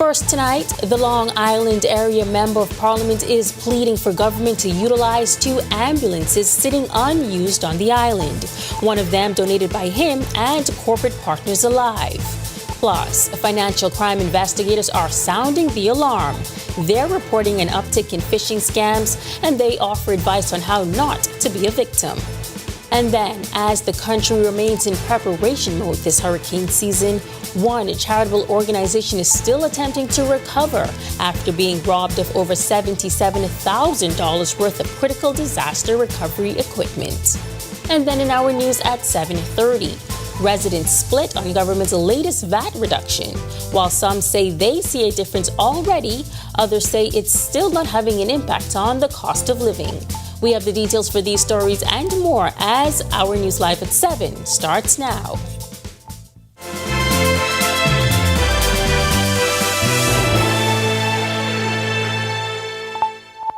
First tonight, the Long Island area member of parliament is pleading for government to utilize 2 ambulances sitting unused on the island. One of them donated by him and corporate partners alive. Plus, financial crime investigators are sounding the alarm. They're reporting an uptick in phishing scams, and they offer advice on how not to be a victim. And then, as the country remains in preparation mode this hurricane season, one charitable organization is still attempting to recover after being robbed of over $77,000 worth of critical disaster recovery equipment. And then in our news at 7:30, residents split on government's latest VAT reduction. While some say they see a difference already, others say it's still not having an impact on the cost of living. We have the details for these stories and more as our News Live at 7 starts now.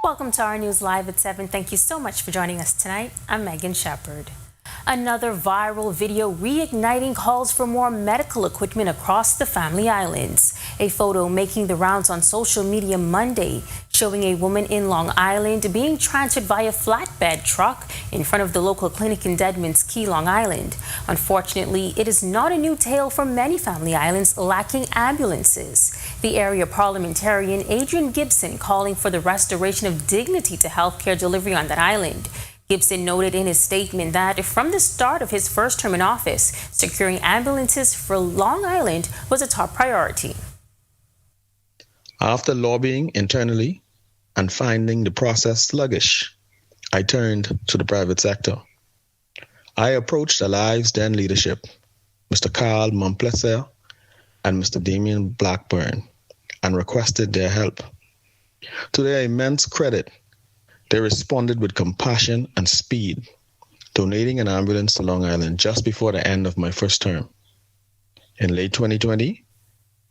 Welcome to our News Live at 7. Thank you so much for joining us tonight. I'm Megan Shepard. Another viral video reigniting calls for more medical equipment across the Family Islands. A photo making the rounds on social media Monday showing a woman in Long Island being transferred via flatbed truck in front of the local clinic in Deadman's Key, Long Island. Unfortunately, it is not a new tale for many Family Islands lacking ambulances. The area parliamentarian Adrian Gibson calling for the restoration of dignity to healthcare delivery on that island. Gibson noted in his statement that from the start of his first term in office, securing ambulances for Long Island was a top priority. After lobbying internally and finding the process sluggish, I turned to the private sector. I approached Alive's then leadership, Mr. Carl Monplaisir and Mr. Damian Blackburn, and requested their help. To their immense credit, they responded with compassion and speed, donating an ambulance to Long Island just before the end of my first term. In late 2020,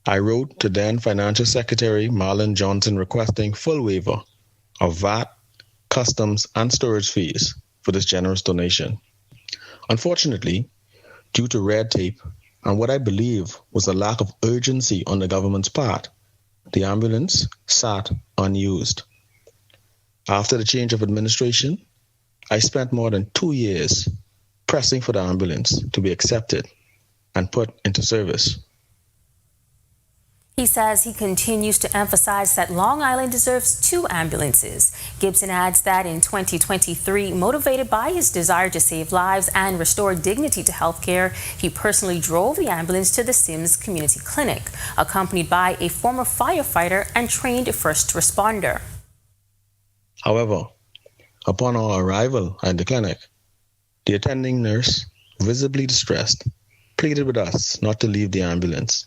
I wrote to then Financial Secretary Marlon Johnson requesting full waiver of VAT, customs, and storage fees for this generous donation. Unfortunately, due to red tape and what I believe was a lack of urgency on the government's part, the ambulance sat unused. After the change of administration, I spent more than 2 years pressing for the ambulance to be accepted and put into service. He says he continues to emphasize that Long Island deserves 2 ambulances. Gibson adds that in 2023, motivated by his desire to save lives and restore dignity to healthcare, he personally drove the ambulance to the Sims Community Clinic, accompanied by a former firefighter and trained first responder. However, upon our arrival at the clinic, the attending nurse, visibly distressed, pleaded with us not to leave the ambulance,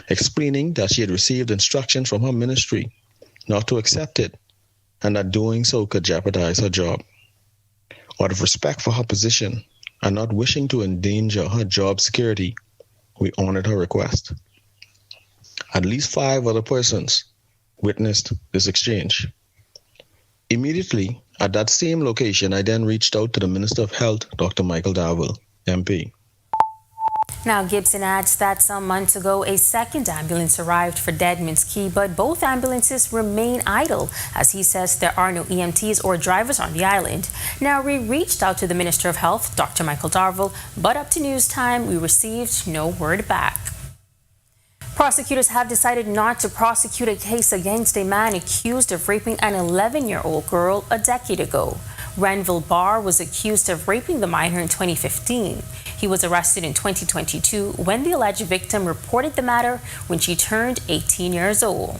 explaining that she had received instructions from her ministry not to accept it and that doing so could jeopardize her job. Out of respect for her position and not wishing to endanger her job security, we honored her request. At least 5 other persons witnessed this exchange. Immediately at that same location, I then reached out to the Minister of Health, Dr. Michael Darwell, MP. Now, Gibson adds that some months ago, a second ambulance arrived for Deadman's Key, but both ambulances remain idle, as he says there are no EMTs or drivers on the island. Now, we reached out to the Minister of Health, Dr. Michael Darwell, but up to news time, we received no word back. Prosecutors have decided not to prosecute a case against a man accused of raping an 11-year-old girl a decade ago. Renville Barr was accused of raping the minor in 2015. He was arrested in 2022 when the alleged victim reported the matter when she turned 18 years old.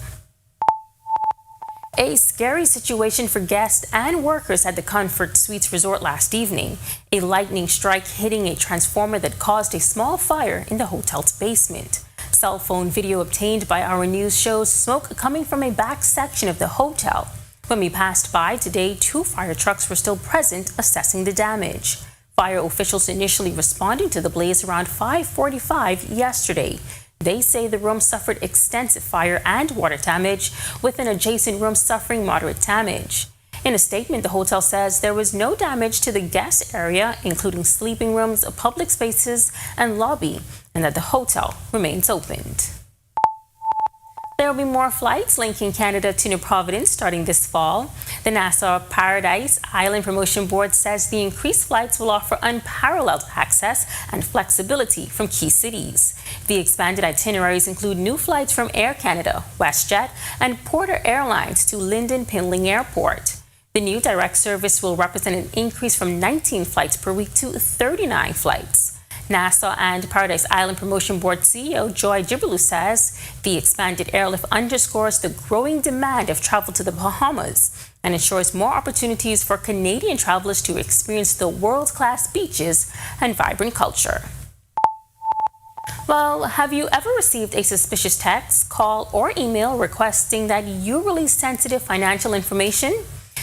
A scary situation for guests and workers at the Comfort Suites Resort last evening. A lightning strike hitting a transformer that caused a small fire in the hotel's basement. Cell phone video obtained by our news shows smoke coming from a back section of the hotel. When we passed by today, 2 fire trucks were still present assessing the damage. Fire officials initially responded to the blaze around 5:45 yesterday. They say the room suffered extensive fire and water damage, with an adjacent room suffering moderate damage. In a statement, the hotel says there was no damage to the guest area, including sleeping rooms, public spaces, and lobby, and that the hotel remains opened. There will be more flights linking Canada to New Providence starting this fall. The Nassau Paradise Island Promotion Board says the increased flights will offer unparalleled access and flexibility from key cities. The expanded itineraries include new flights from Air Canada, WestJet, and Porter Airlines to Linden Pinling Airport. The new direct service will represent an increase from 19 flights per week to 39 flights. Nassau and Paradise Island Promotion Board CEO Joy Jibalu says the expanded airlift underscores the growing demand of travel to the Bahamas and ensures more opportunities for Canadian travelers to experience the world-class beaches and vibrant culture. Well, have you ever received a suspicious text, call, or email requesting that you release sensitive financial information?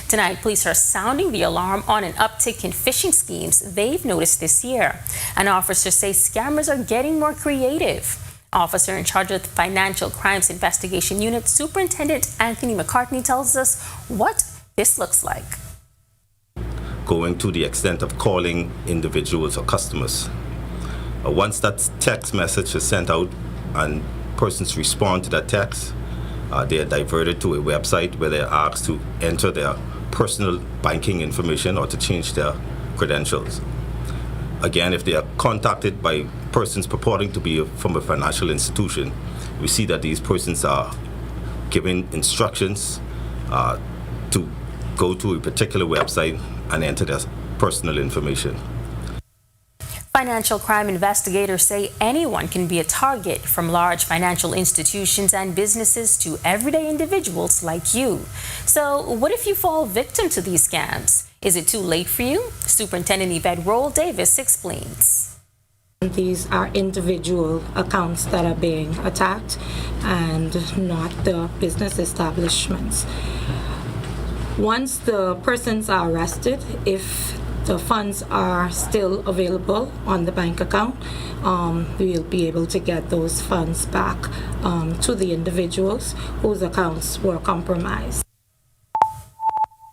Tonight, police are sounding the alarm on an uptick in phishing schemes they've noticed this year. And officers say scammers are getting more creative. Officer in charge of the Financial Crimes Investigation Unit, Superintendent Anthony McCartney, tells us what this looks like. Going to the extent of calling individuals or customers. Once that text message is sent out and persons respond to that text, they are diverted to a website where they are asked to enter their personal banking information or to change their credentials. Again, if they are contacted by persons purporting to be from a financial institution, we see that these persons are given instructions to go to a particular website and enter their personal information. Financial crime investigators say anyone can be a target, from large financial institutions and businesses to everyday individuals like you. So what if you fall victim to these scams? Is it too late for you? Superintendent Yvette Roll Davis explains. These are individual accounts that are being attacked and not the business establishments. Once the persons are arrested, if the funds are still available on the bank account, we'll be able to get those funds back to the individuals whose accounts were compromised.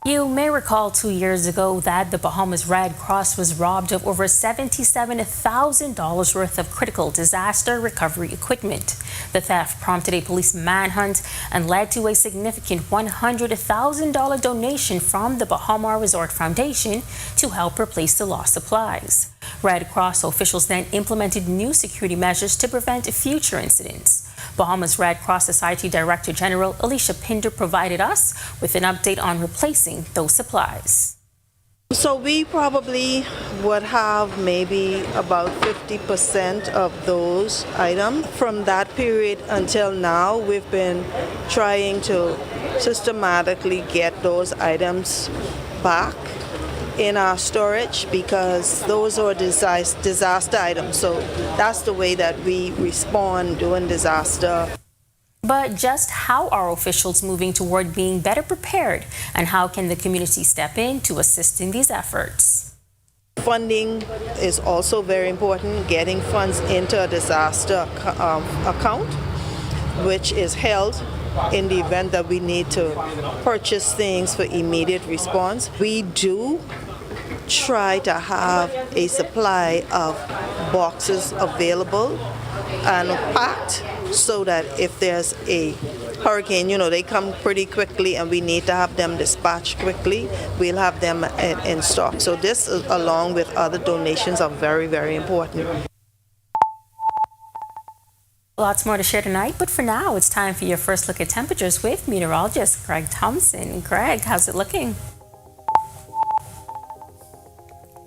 You may recall 2 years ago that the Bahamas Red Cross was robbed of over $77,000 worth of critical disaster recovery equipment. The theft prompted a police manhunt and led to a significant $100,000 donation from the Bahama Resort Foundation to help replace the lost supplies. Red Cross officials then implemented new security measures to prevent future incidents. Bahamas Red Cross Society Director General Alicia Pinder provided us with an update on replacing those supplies. So we probably would have maybe about 50% of those items. From that period until now, we've been trying to systematically get those items back in our storage because those are disaster items. So that's the way that we respond during disaster. But just how are officials moving toward being better prepared, and how can the community step in to assist in these efforts? Funding is also very important, getting funds into a disaster account, which is held in the event that we need to purchase things for immediate response. We do try to have a supply of boxes available and packed so that if there's a hurricane, they come pretty quickly and we need to have them dispatched quickly, we'll have them in stock. So this, along with other donations, are very, very important. Lots more to share tonight, but for now, it's time for your first look at temperatures with meteorologist Greg Thompson. Greg, how's it looking?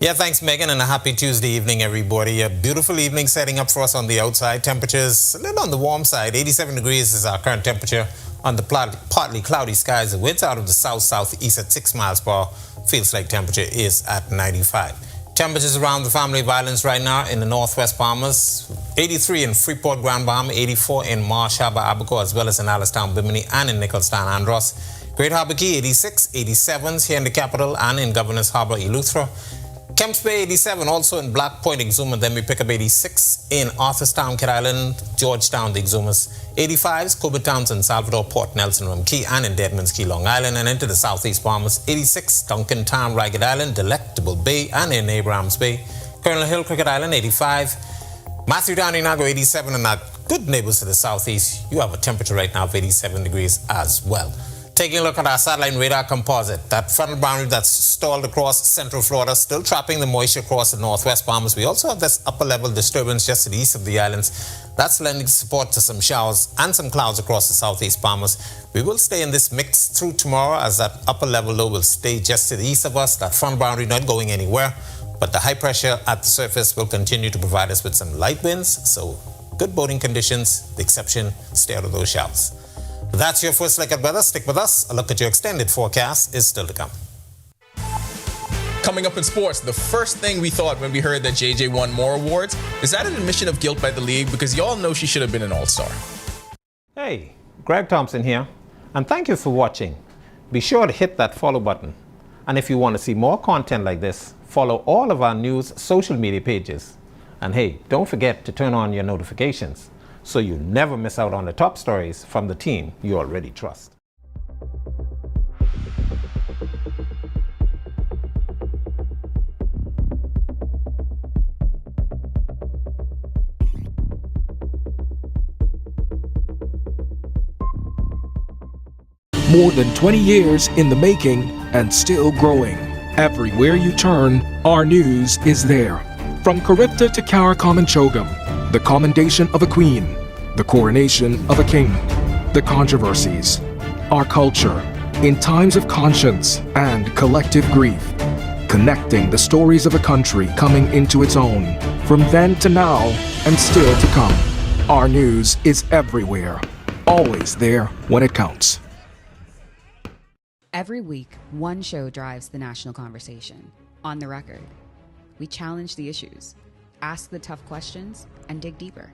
Yeah, thanks, Megan, and a happy Tuesday evening, everybody. A beautiful evening setting up for us on the outside. Temperatures a little on the warm side. 87 degrees is our current temperature on the partly cloudy skies. The winds out of the south-southeast at 6 miles per hour. Feels like temperature is at 95. Temperatures around the family of islands right now in the northwest Bahamas. 83 in Freeport, Grand Bahama, 84 in Marsh Harbour, Abaco, as well as in Alistown, Bimini, and in Nicholstown, Andros. Great Harbour Key, 86, 87s here in the capital and in Governors Harbour, Eleuthera. Kemps Bay, 87, also in Black Point, Exuma. Then we pick up 86 in Arthurstown, Kid Island, Georgetown, the Exumas. 85s, Coburg Townsend, Salvador, Port Nelson, Rum Key, and in Deadman's Key, Long Island, and into the southeast Bahamas. 86, Duncan Town, Ragged Island, Delectable Bay, and in Abrahams Bay. Colonel Hill, Cricket Island, 85. Matthew Down, Inago, 87, and that good neighbors to the southeast, you have a temperature right now of 87 degrees as well. Taking a look at our satellite radar composite, that frontal boundary that's stalled across central Florida, still trapping the moisture across the northwest Bahamas. We also have this upper level disturbance just to the east of the islands. That's lending support to some showers and some clouds across the southeast Bahamas. We will stay in this mix through tomorrow as that upper level low will stay just to the east of us, that frontal boundary not going anywhere. But the high pressure at the surface will continue to provide us with some light winds, so good boating conditions. The exception, stay out of those showers. That's your first look at weather. Stick with us. A look at your extended forecast is still to come. Coming up in sports, the first thing we thought when we heard that JJ won more awards is that an admission of guilt by the league, because y'all know she should have been an all-star. Hey, Greg Thompson here, and thank you for watching. Be sure to hit that follow button. And if you want to see more content like this, follow all of our news social media pages. And hey, don't forget to turn on your notifications so you never miss out on the top stories from the team you already trust. More than 20 years in the making and still growing. Everywhere you turn, our news is there. From Caripta to Caracom and Chogam, the commendation of a queen, the coronation of a king, the controversies, our culture, in times of conscience and collective grief, connecting the stories of a country coming into its own, from then to now and still to come. Our news is everywhere, always there when it counts. Every week, one show drives the national conversation. On the Record. We challenge the issues, ask the tough questions, and dig deeper.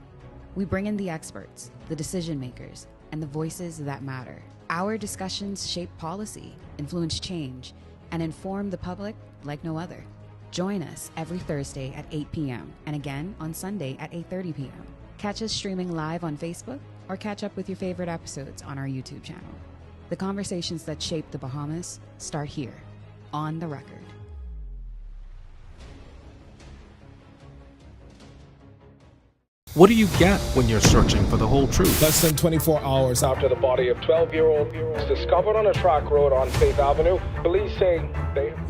We bring in the experts, the decision makers, and the voices that matter. Our discussions shape policy, influence change, and inform the public like no other. Join us every Thursday at 8 p.m. and again on Sunday at 8:30 p.m. Catch us streaming live on Facebook or catch up with your favorite episodes on our YouTube channel. The conversations that shape the Bahamas start here, on the Record. What do you get when you're searching for the whole truth? Less than 24 hours after the body of 12-year-old was discovered on a track road on Faith Avenue, police say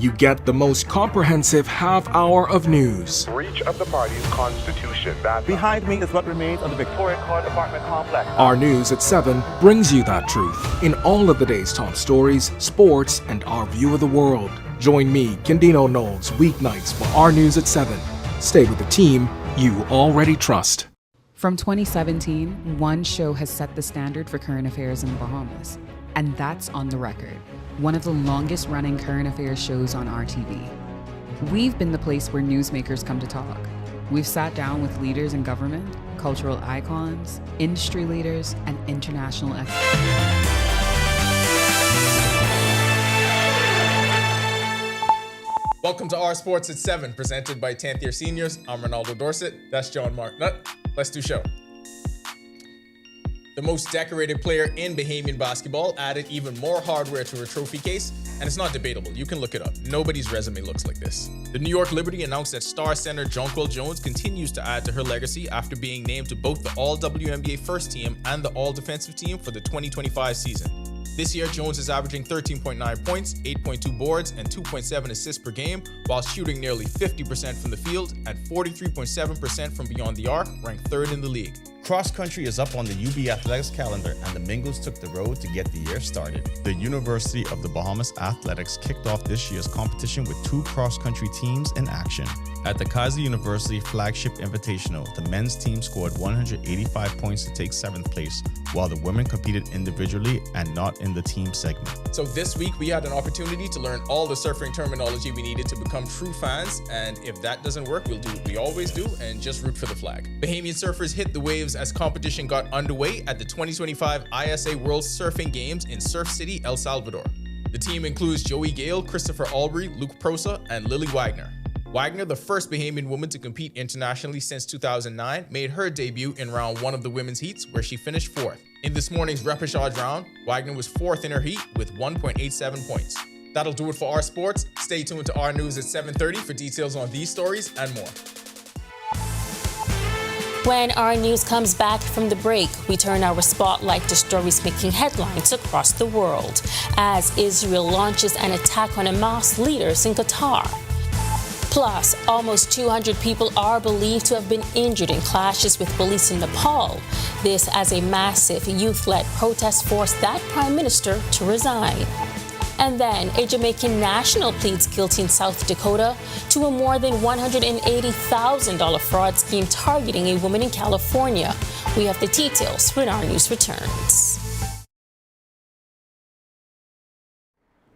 You get the most comprehensive half hour of news. Breach of the party's constitution. Behind me is what remains of the Victoria Court apartment complex. Our News at 7 brings you that truth in all of the day's top stories, sports, and our view of the world. Join me, Kendino Knowles, weeknights for Our News at 7. Stay with the team you already trust. From 2017, one show has set the standard for current affairs in the Bahamas, and that's On the Record, one of the longest running current affairs shows on RTV. We've been the place where newsmakers come to talk. We've sat down with leaders in government, cultural icons, industry leaders, and international experts. Welcome to Our Sports at 7, presented by 10th Year Seniors. I'm Ronaldo Dorset. That's John Marknut. Let's do show. The most decorated player in Bahamian basketball added even more hardware to her trophy case, and it's not debatable. You can look it up. Nobody's resume looks like this. The New York Liberty announced that star center Jonquel Jones continues to add to her legacy after being named to both the All-WNBA First Team and the All-Defensive Team for the 2025 season. This year, Jones is averaging 13.9 points, 8.2 boards, and 2.7 assists per game, while shooting nearly 50% from the field and 43.7% from beyond the arc, ranked third in the league. Cross country is up on the UB Athletics calendar, and the Mingos took the road to get the year started. The University of the Bahamas Athletics kicked off this year's competition with 2 cross country teams in action. At the Kaiser University Flagship Invitational, the men's team scored 185 points to take 7th place, while the women competed individually and not in the team segment. So this week, we had an opportunity to learn all the surfing terminology we needed to become true fans, and if that doesn't work, we'll do what we always do and just root for the flag. Bahamian surfers hit the waves as competition got underway at the 2025 ISA World Surfing Games in Surf City, El Salvador. The team includes Joey Gale, Christopher Albury, Luke Prosa, and Lily Wagner. Wagner, the first Bahamian woman to compete internationally since 2009, made her debut in round 1 of the women's heats, where she finished 4th. In this morning's repechage round, Wagner was 4th in her heat with 1.87 points. That'll do it for Our Sports. Stay tuned to Our News at 7:30 for details on these stories and more. When our news comes back from the break, we turn our spotlight to stories making headlines across the world as Israel launches an attack on Hamas leaders in Qatar. Plus, almost 200 people are believed to have been injured in clashes with police in Nepal. This as a massive youth-led protest forced that prime minister to resign. And then, a Jamaican national pleads guilty in South Dakota to a more than $180,000 fraud scheme targeting a woman in California. We have the details when our news returns.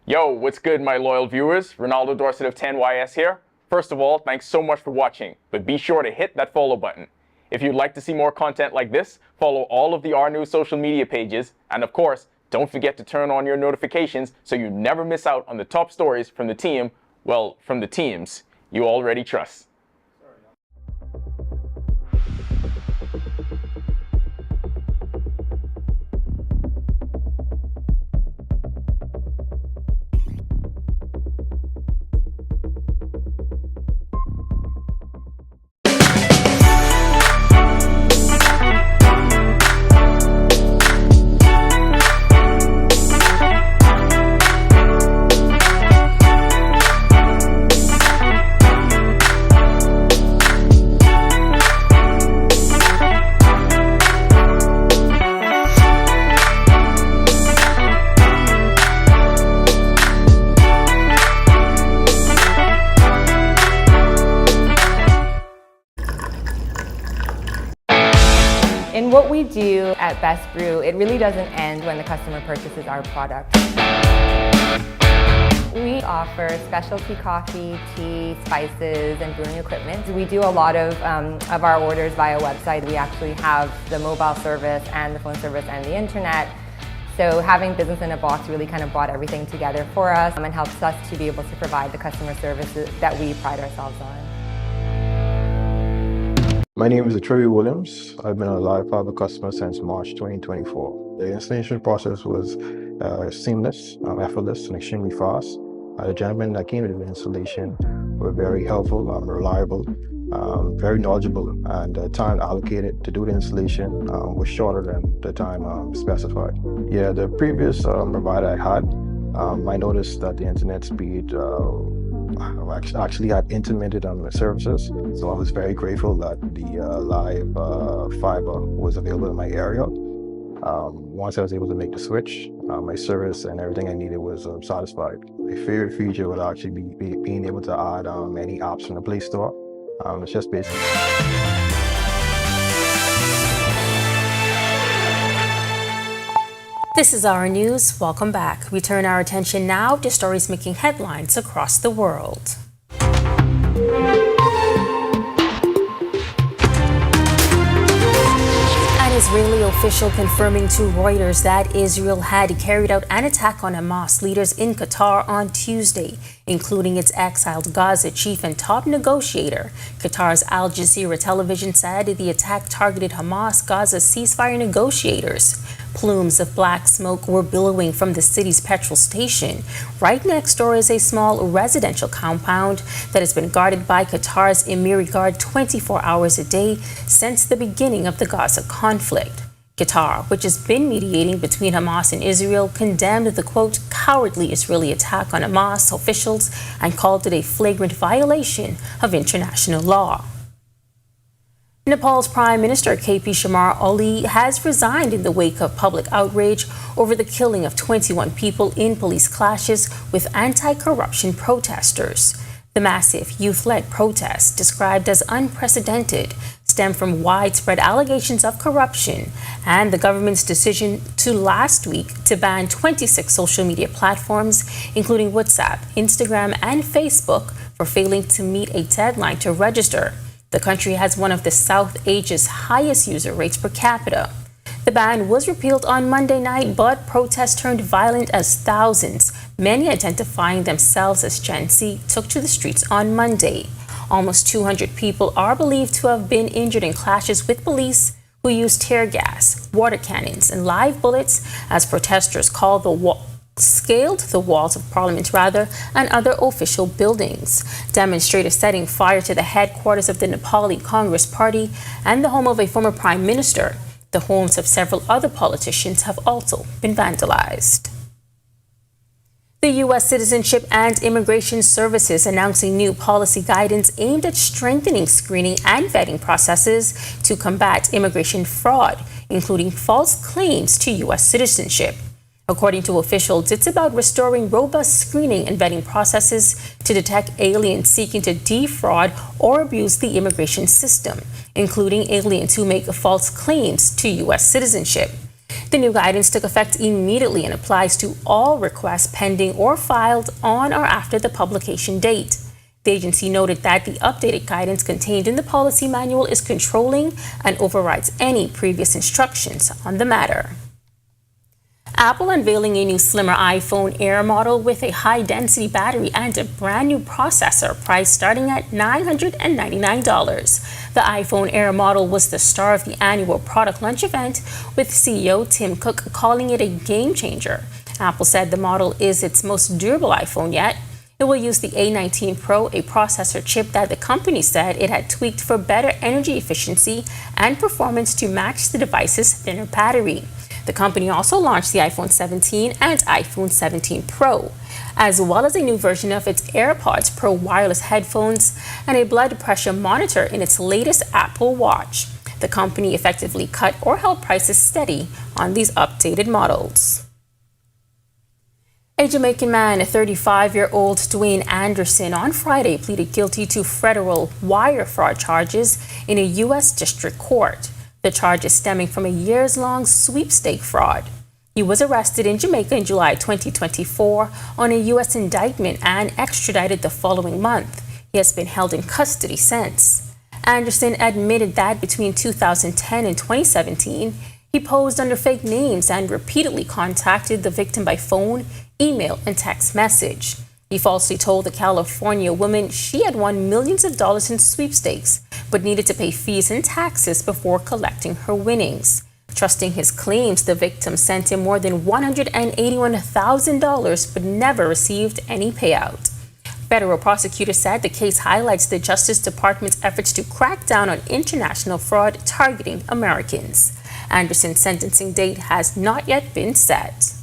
Yo, what's good, my loyal viewers? Ronaldo Dorset of 10YS here. First of all, thanks so much for watching, but be sure to hit that follow button. If you'd like to see more content like this, follow all of the R News social media pages, and of course, don't forget to turn on your notifications so you never miss out on the top stories from the team, well, from the teams you already trust. In what we do at Best Brew, it really doesn't end when the customer purchases our product. We offer specialty coffee, tea, spices, and brewing equipment. We do a lot of our orders via website. We actually have the mobile service and the phone service and the internet. So having Business in a Box really kind of brought everything together for us and helps us to be able to provide the customer services that we pride ourselves on. My name is Troy Williams. I've been a Live Fiber customer since March 2024. The installation process was seamless, effortless, and extremely fast. The gentlemen that came to the installation were very helpful, reliable, very knowledgeable, and the time allocated to do the installation was shorter than the time specified. Yeah, the previous provider I had, I noticed that the internet speed actually had intermittent services, so I was very grateful that the live fiber was available in my area. Once I was able to make the switch, my service and everything I needed was satisfied. My favorite feature would actually be being able to add any apps from the Play Store. It's just basically... This is our news. Welcome back. We turn our attention now to stories making headlines across the world. An Israeli official confirming to Reuters that Israel had carried out an attack on Hamas leaders in Qatar on Tuesday, including its exiled Gaza chief and top negotiator. Qatar's Al Jazeera television said the attack targeted Hamas Gaza ceasefire negotiators. Plumes of black smoke were billowing from the city's petrol station. Right next door is a small residential compound that has been guarded by Qatar's Emiri Guard 24 hours a day since the beginning of the Gaza conflict. Qatar, which has been mediating between Hamas and Israel, condemned the, quote, cowardly Israeli attack on Hamas officials and called it a flagrant violation of international law. Nepal's Prime Minister KP Sharma Oli has resigned in the wake of public outrage over the killing of 21 people in police clashes with anti-corruption protesters. The massive youth-led protest, described as unprecedented, stemmed from widespread allegations of corruption and the government's decision to last week to ban 26 social media platforms, including WhatsApp, Instagram, and Facebook, for failing to meet a deadline to register. The country has one of the South Asia's highest user rates per capita. The ban was repealed on Monday night, but protests turned violent as thousands, many identifying themselves as Gen Z, took to the streets on Monday. Almost 200 people are believed to have been injured in clashes with police who used tear gas, water cannons, and live bullets as protesters called the scaled the walls of Parliament and other official buildings. Demonstrators setting fire to the headquarters of the Nepali Congress Party and the home of a former prime minister. The homes of several other politicians have also been vandalized. The U.S. Citizenship and Immigration Services announcing new policy guidance aimed at strengthening screening and vetting processes to combat immigration fraud, including false claims to U.S. citizenship. According to officials, it's about restoring robust screening and vetting processes to detect aliens seeking to defraud or abuse the immigration system, including aliens who make false claims to U.S. citizenship. The new guidance took effect immediately and applies to all requests pending or filed on or after the publication date. The agency noted that the updated guidance contained in the policy manual is controlling and overrides any previous instructions on the matter. Apple unveiling a new slimmer iPhone Air model with a high-density battery and a brand new processor priced starting at $999. The iPhone Air model was the star of the annual product launch event, with CEO Tim Cook calling it a game changer. Apple said the model is its most durable iPhone yet. It will use the A19 Pro, a processor chip that the company said it had tweaked for better energy efficiency and performance to match the device's thinner battery. The company also launched the iPhone 17 and iPhone 17 Pro, as well as a new version of its AirPods Pro wireless headphones and a blood pressure monitor in its latest Apple Watch. The company effectively cut or held prices steady on these updated models. A Jamaican man, 35-year-old Dwayne Anderson, on Friday pleaded guilty to federal wire fraud charges in a U.S. district court. The charges stemming from a years-long sweepstake fraud. He was arrested in Jamaica in July 2024 on a U.S. indictment and extradited the following month. He has been held in custody since. Anderson admitted that between 2010 and 2017, he posed under fake names and repeatedly contacted the victim by phone, email, and text message. He falsely told the California woman she had won millions of dollars in sweepstakes, but needed to pay fees and taxes before collecting her winnings. Trusting his claims, the victim sent him more than $181,000, but never received any payout. Federal prosecutors said the case highlights the Justice Department's efforts to crack down on international fraud targeting Americans. Anderson's sentencing date has not yet been set.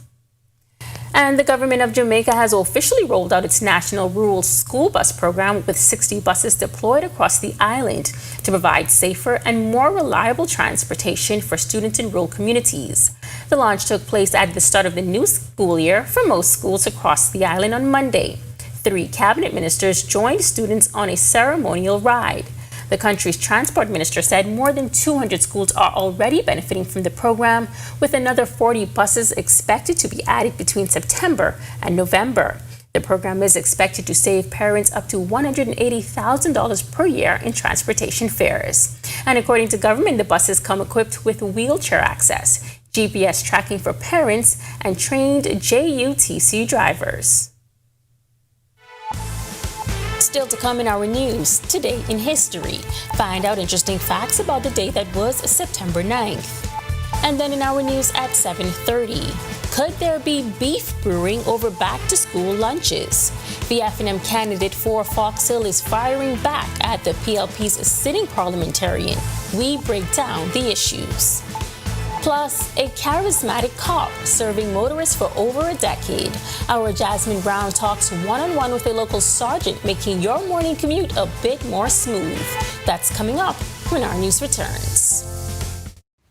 And the government of Jamaica has officially rolled out its national rural school bus program, with 60 buses deployed across the island to provide safer and more reliable transportation for students in rural communities. The launch took place at the start of the new school year for most schools across the island on Monday. 3 cabinet ministers joined students on a ceremonial ride. The country's transport minister said more than 200 schools are already benefiting from the program, with another 40 buses expected to be added between September and November. The program is expected to save parents up to $180,000 per year in transportation fares. And according to government, the buses come equipped with wheelchair access, GPS tracking for parents, and trained JUTC drivers. Still to come in our news, today in history. Find out interesting facts about the day that was September 9th. And then in our news at 7:30, could there be beef brewing over back-to-school lunches? The F&M candidate for Fox Hill is firing back at the PLP's sitting parliamentarian. We break down the issues. Plus, a charismatic cop serving motorists for over a decade. Our Jasmine Brown talks one-on-one with a local sergeant, making your morning commute a bit more smooth. That's coming up when our news returns.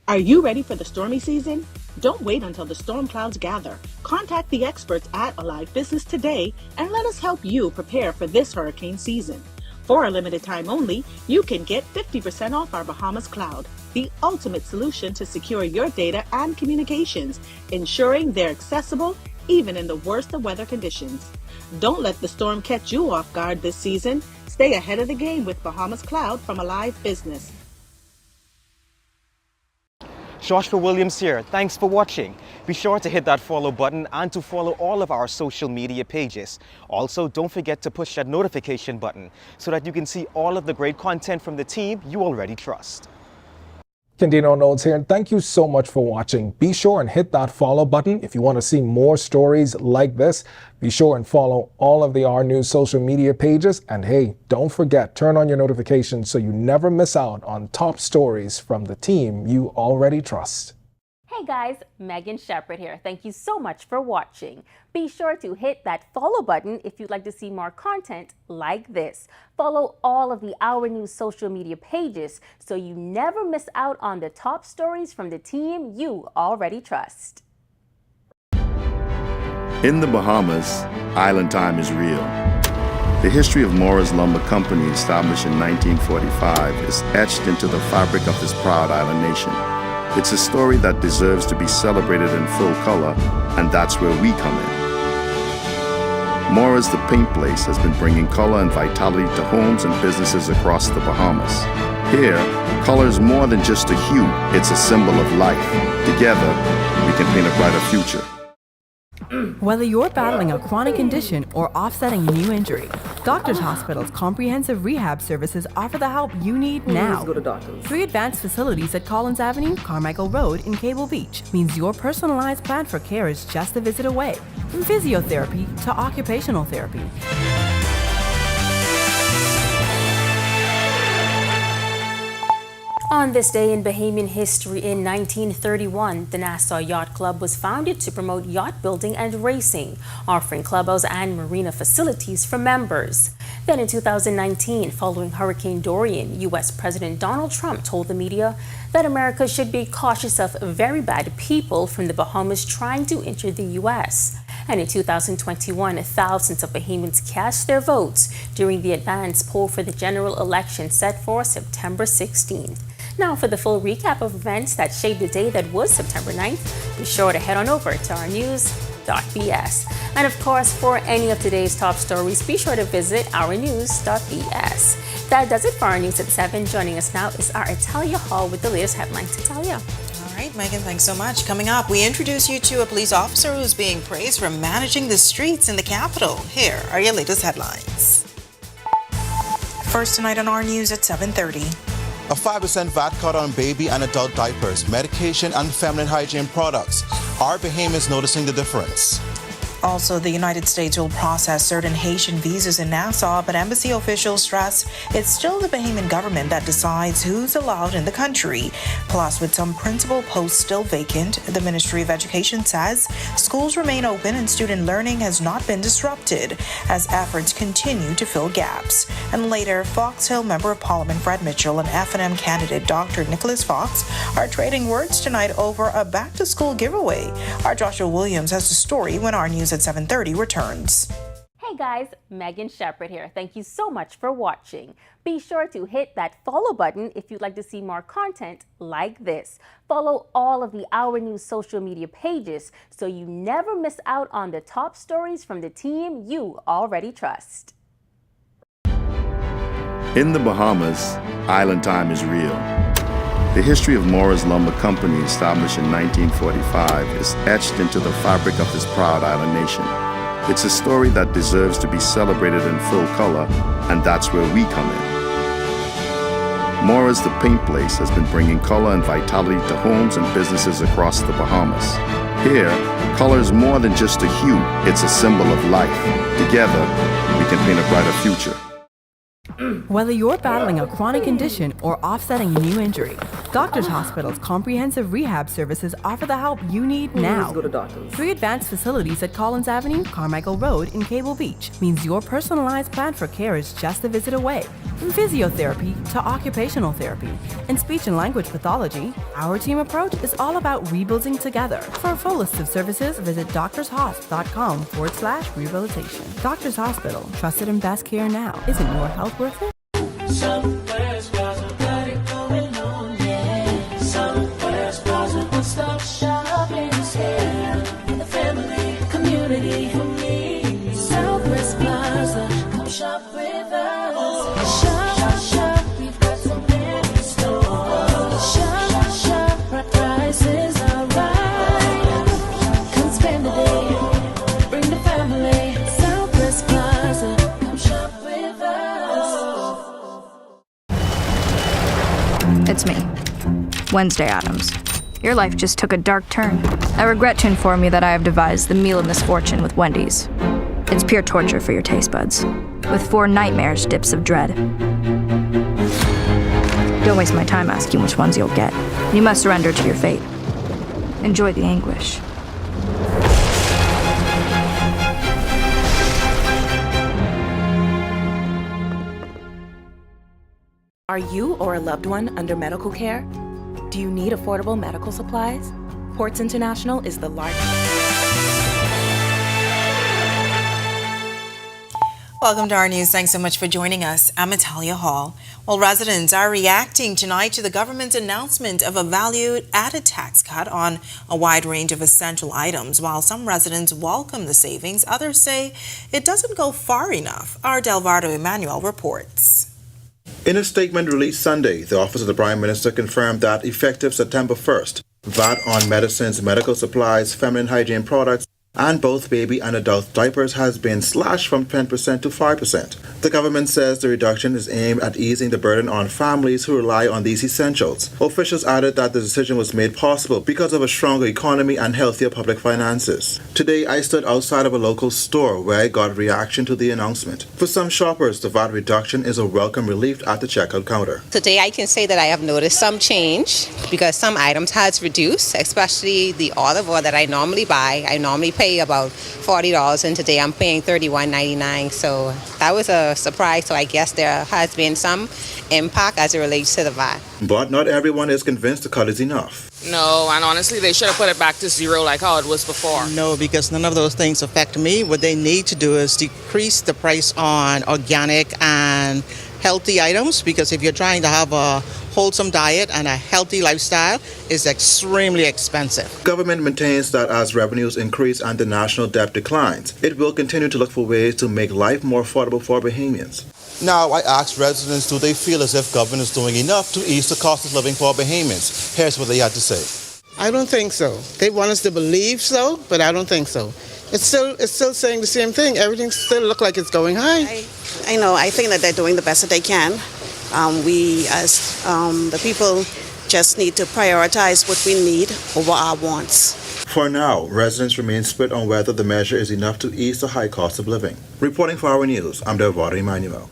Are you ready for the stormy season? Don't wait until the storm clouds gather. Contact the experts at Alive Business today and let us help you prepare for this hurricane season. For a limited time only, you can get 50% off our Bahamas Cloud, the ultimate solution to secure your data and communications, ensuring they're accessible even in the worst of weather conditions. Don't let the storm catch you off guard this season. Stay ahead of the game with Bahamas Cloud from Alive Business. Joshua Williams here. Thanks for watching. Be sure to hit that follow button and to follow all of our social media pages. Also, don't forget to push that notification button so that you can see all of the great content from the team you already trust. Candino Notes here, and thank you so much for watching. Be sure and hit that follow button if you want to see more stories like this. Be sure and follow all of the R News social media pages. And hey, don't forget, turn on your notifications so you never miss out on top stories from the team you already trust. Hey guys, Megan Shepherd here. Thank you so much for watching. Be sure to hit that follow button if you'd like to see more content like this. Follow all of the Our News social media pages so you never miss out on the top stories from the team you already trust. In the Bahamas, island time is real. The history of Morris Lumber Company, established in 1945, is etched into the fabric of this proud island nation. It's a story that deserves to be celebrated in full color, and that's where we come in. Mora's The Paint Place has been bringing color and vitality to homes and businesses across the Bahamas. Here, color is more than just a hue, it's a symbol of life. Together, we can paint a brighter future. Whether you're battling a chronic condition or offsetting a new injury, Doctors Hospital's comprehensive rehab services offer the help you need now. Go to doctors. 3 advanced facilities at Collins Avenue, Carmichael Road, in Cable Beach means your personalized plan for care is just a visit away. From physiotherapy to occupational therapy. On this day in Bahamian history in 1931, the Nassau Yacht Club was founded to promote yacht building and racing, offering clubhouse and marina facilities for members. Then in 2019, following Hurricane Dorian, U.S. President Donald Trump told the media that America should be cautious of very bad people from the Bahamas trying to enter the U.S. And in 2021, thousands of Bahamians cast their votes during the advance poll for the general election set for September 16th. Now for the full recap of events that shaped the day that was September 9th, be sure to head on over to ournews.bs. And of course, for any of today's top stories, be sure to visit ournews.bs. That does it for our news at 7. Joining us now is our Italia Hall with the latest headlines. Italia. All right, Megan, thanks so much. Coming up, we introduce you to a police officer who's being praised for managing the streets in the capital. Here are your latest headlines. First tonight on our news at 7:30. A 5% VAT cut on baby and adult diapers, medication, and feminine hygiene products. Are Bahamians noticing the difference? Also, the United States will process certain Haitian visas in Nassau, but embassy officials stress it's still the Bahamian government that decides who's allowed in the country. Plus, with some principal posts still vacant, the Ministry of Education says schools remain open and student learning has not been disrupted as efforts continue to fill gaps. And later, Fox Hill Member of Parliament Fred Mitchell and F&M candidate Dr. Nicholas Fox are trading words tonight over a back-to-school giveaway. Our Joshua Williams has the story when our news at 7:30 returns. Hey guys, Megan Shepherd here. Thank you so much for watching. Be sure to hit that follow button if you'd like to see more content like this. Follow all of the Our News social media pages so you never miss out on the top stories from the team you already trust. In the Bahamas, island time is real. The history of Morris Lumber Company, established in 1945, is etched into the fabric of this proud island nation. It's a story that deserves to be celebrated in full color, and that's where we come in. Morris The Paint Place has been bringing color and vitality to homes and businesses across the Bahamas. Here, color is more than just a hue, it's a symbol of life. Together, we can paint a brighter future. Whether you're battling a chronic condition or offsetting a new injury, Doctors Hospital's comprehensive rehab services offer the help you need now. Go to doctors. 3 advanced facilities at Collins Avenue, Carmichael Road, in Cable Beach means your personalized plan for care is just a visit away. From physiotherapy to occupational therapy and speech and language pathology, our team approach is all about rebuilding together. For a full list of services, visit doctorshosp.com/rehabilitation. Doctors Hospital, trusted and best care now. Isn't your health worth it? Somewhere's positive, got it going on, yeah. Somewhere's positive, one-stop shopping is here. The family, community, who needs Southwest Plaza, come shop with us. Shop, shop, we've got so many stores. Shop, shop, prices are right. Come spend the day, bring the family. Southwest Plaza, come shop with us. It's me. Wednesday Addams. Your life just took a dark turn. I regret to inform you that I have devised the meal of misfortune with Wendy's. It's pure torture for your taste buds, with 4 nightmarish dips of dread. Don't waste my time asking which ones you'll get. You must surrender to your fate. Enjoy the anguish. Are you or a loved one under medical care? Do you need affordable medical supplies? Ports International is the largest. Welcome to our news. Thanks so much for joining us. I'm Natalia Hall. Well, residents are reacting tonight to the government's announcement of a value-added tax cut on a wide range of essential items. While some residents welcome the savings, others say it doesn't go far enough. Our Delvardo Emmanuel reports. In a statement released Sunday, the Office of the Prime Minister confirmed that effective September 1st, VAT on medicines, medical supplies, feminine hygiene products, and both baby and adult diapers has been slashed from 10% to 5%. The government says the reduction is aimed at easing the burden on families who rely on these essentials. Officials added that the decision was made possible because of a stronger economy and healthier public finances. Today, I stood outside of a local store where I got a reaction to the announcement. For some shoppers, the VAT reduction is a welcome relief at the checkout counter. Today, I can say that I have noticed some change because some items has reduced, especially the olive oil that I normally buy. I normally pay about $40, and today I'm paying $31.99. So that was a surprise. So I guess there has been some impact as it relates to the VAT. But not everyone is convinced the cut is enough. No, and honestly, they should have put it back to zero like how it was before. No, because none of those things affect me. What they need to do is decrease the price on organic and healthy items, because if you're trying to have a wholesome diet and a healthy lifestyle, it's extremely expensive. Government maintains that as revenues increase and the national debt declines, it will continue to look for ways to make life more affordable for Bahamians. Now, I asked residents, do they feel as if government is doing enough to ease the cost of living for Bahamians? Here's what they had to say. I don't think so. They want us to believe so, but I don't think so. It's still saying the same thing. Everything still looks like it's going high. I think that they're doing the best that they can. We, as the people, just need to prioritize what we need over our wants. For now, residents remain split on whether the measure is enough to ease the high cost of living. Reporting for our news, I'm Delvardo Emmanuel.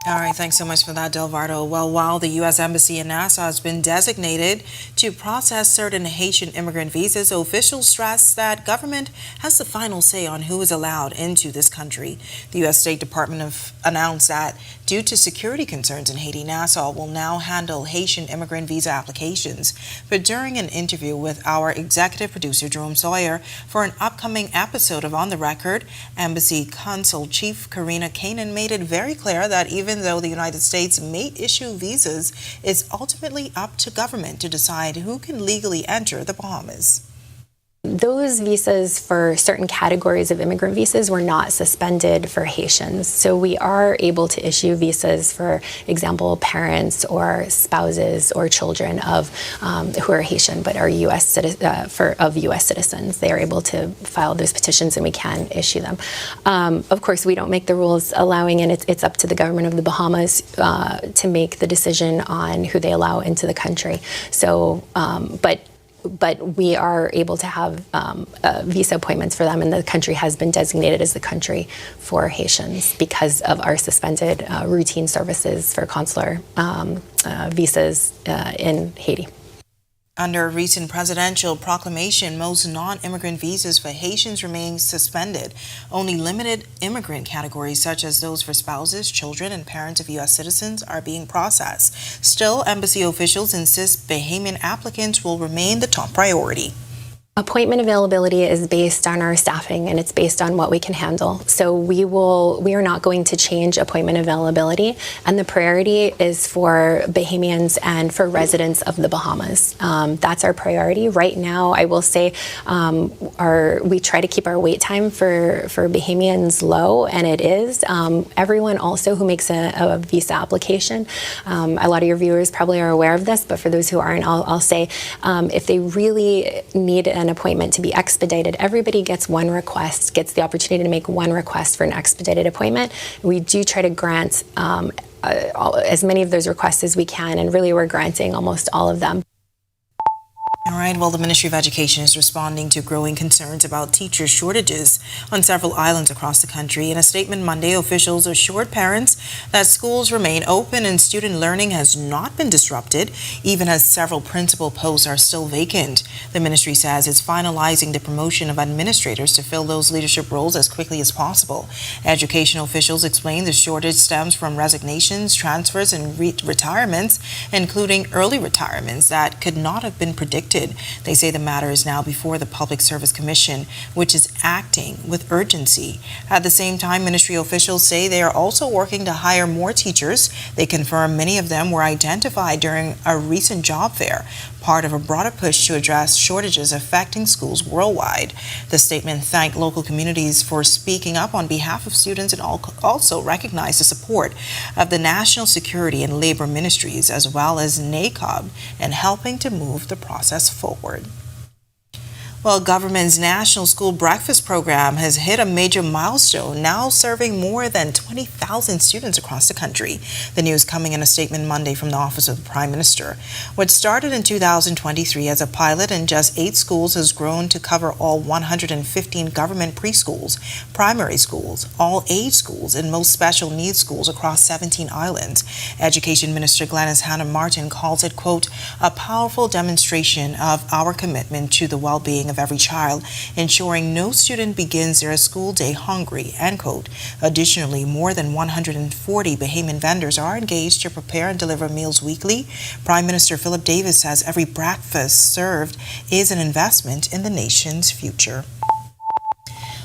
All right, thanks so much for that, Delvardo. Well, while the U.S. Embassy in Nassau has been designated to process certain Haitian immigrant visas, officials stress that government has the final say on who is allowed into this country. The U.S. State Department announced that due to security concerns in Haiti, Nassau will now handle Haitian immigrant visa applications. But during an interview with our executive producer, Jerome Sawyer, for an upcoming episode of On the Record, Embassy Consul Chief Karina Kanan made it very clear that even though the United States may issue visas, it's ultimately up to government to decide who can legally enter the Bahamas. Those visas for certain categories of immigrant visas were not suspended for Haitians. So we are able to issue visas, for example, parents or spouses or children of who are Haitian but are U.S. citizens. They are able to file those petitions and we can issue them. Of course, we don't make the rules allowing, and it's up to the government of the Bahamas to make the decision on who they allow into the country. So, but we are able to have visa appointments for them, and the country has been designated as the country for Haitians because of our suspended routine services for consular visas in Haiti. Under a recent presidential proclamation, most non-immigrant visas for Haitians remain suspended. Only limited immigrant categories, such as those for spouses, children, and parents of U.S. citizens, are being processed. Still, embassy officials insist Bahamian applicants will remain the top priority. Appointment availability is based on our staffing, and it's based on what we can handle. So we are not going to change appointment availability, and the priority is for Bahamians and for residents of the Bahamas. That's our priority. Right now, I will say we try to keep our wait time for Bahamians low, and it is. Everyone also who makes a visa application, a lot of your viewers probably are aware of this, but for those who aren't, I'll say if they really need an appointment to be expedited, everybody gets the opportunity to make one request for an expedited appointment. We do try to grant as many of those requests as we can, and really we're granting almost all of them. All right, well, the Ministry of Education is responding to growing concerns about teacher shortages on several islands across the country. In a statement Monday, officials assured parents that schools remain open and student learning has not been disrupted, even as several principal posts are still vacant. The ministry says it's finalizing the promotion of administrators to fill those leadership roles as quickly as possible. Education officials explain the shortage stems from resignations, transfers, and retirements, including early retirements that could not have been predicted. They say the matter is now before the Public Service Commission, which is acting with urgency. At the same time, ministry officials say they are also working to hire more teachers. They confirm many of them were identified during a recent job fair, part of a broader push to address shortages affecting schools worldwide. The statement thanked local communities for speaking up on behalf of students and also recognized the support of the National Security and Labor Ministries as well as NACOB in helping to move the process forward. Well, government's National School Breakfast Program has hit a major milestone, now serving more than 20,000 students across the country. The news coming in a statement Monday from the Office of the Prime Minister. What started in 2023 as a pilot in just 8 schools has grown to cover all 115 government preschools, primary schools, all age schools, and most special needs schools across 17 islands. Education Minister Glenys Hannah Martin calls it, quote, a powerful demonstration of our commitment to the well-being of every child, ensuring no student begins their school day hungry, end quote. Additionally, more than 140 Bahamian vendors are engaged to prepare and deliver meals weekly. Prime Minister Philip Davis says every breakfast served is an investment in the nation's future.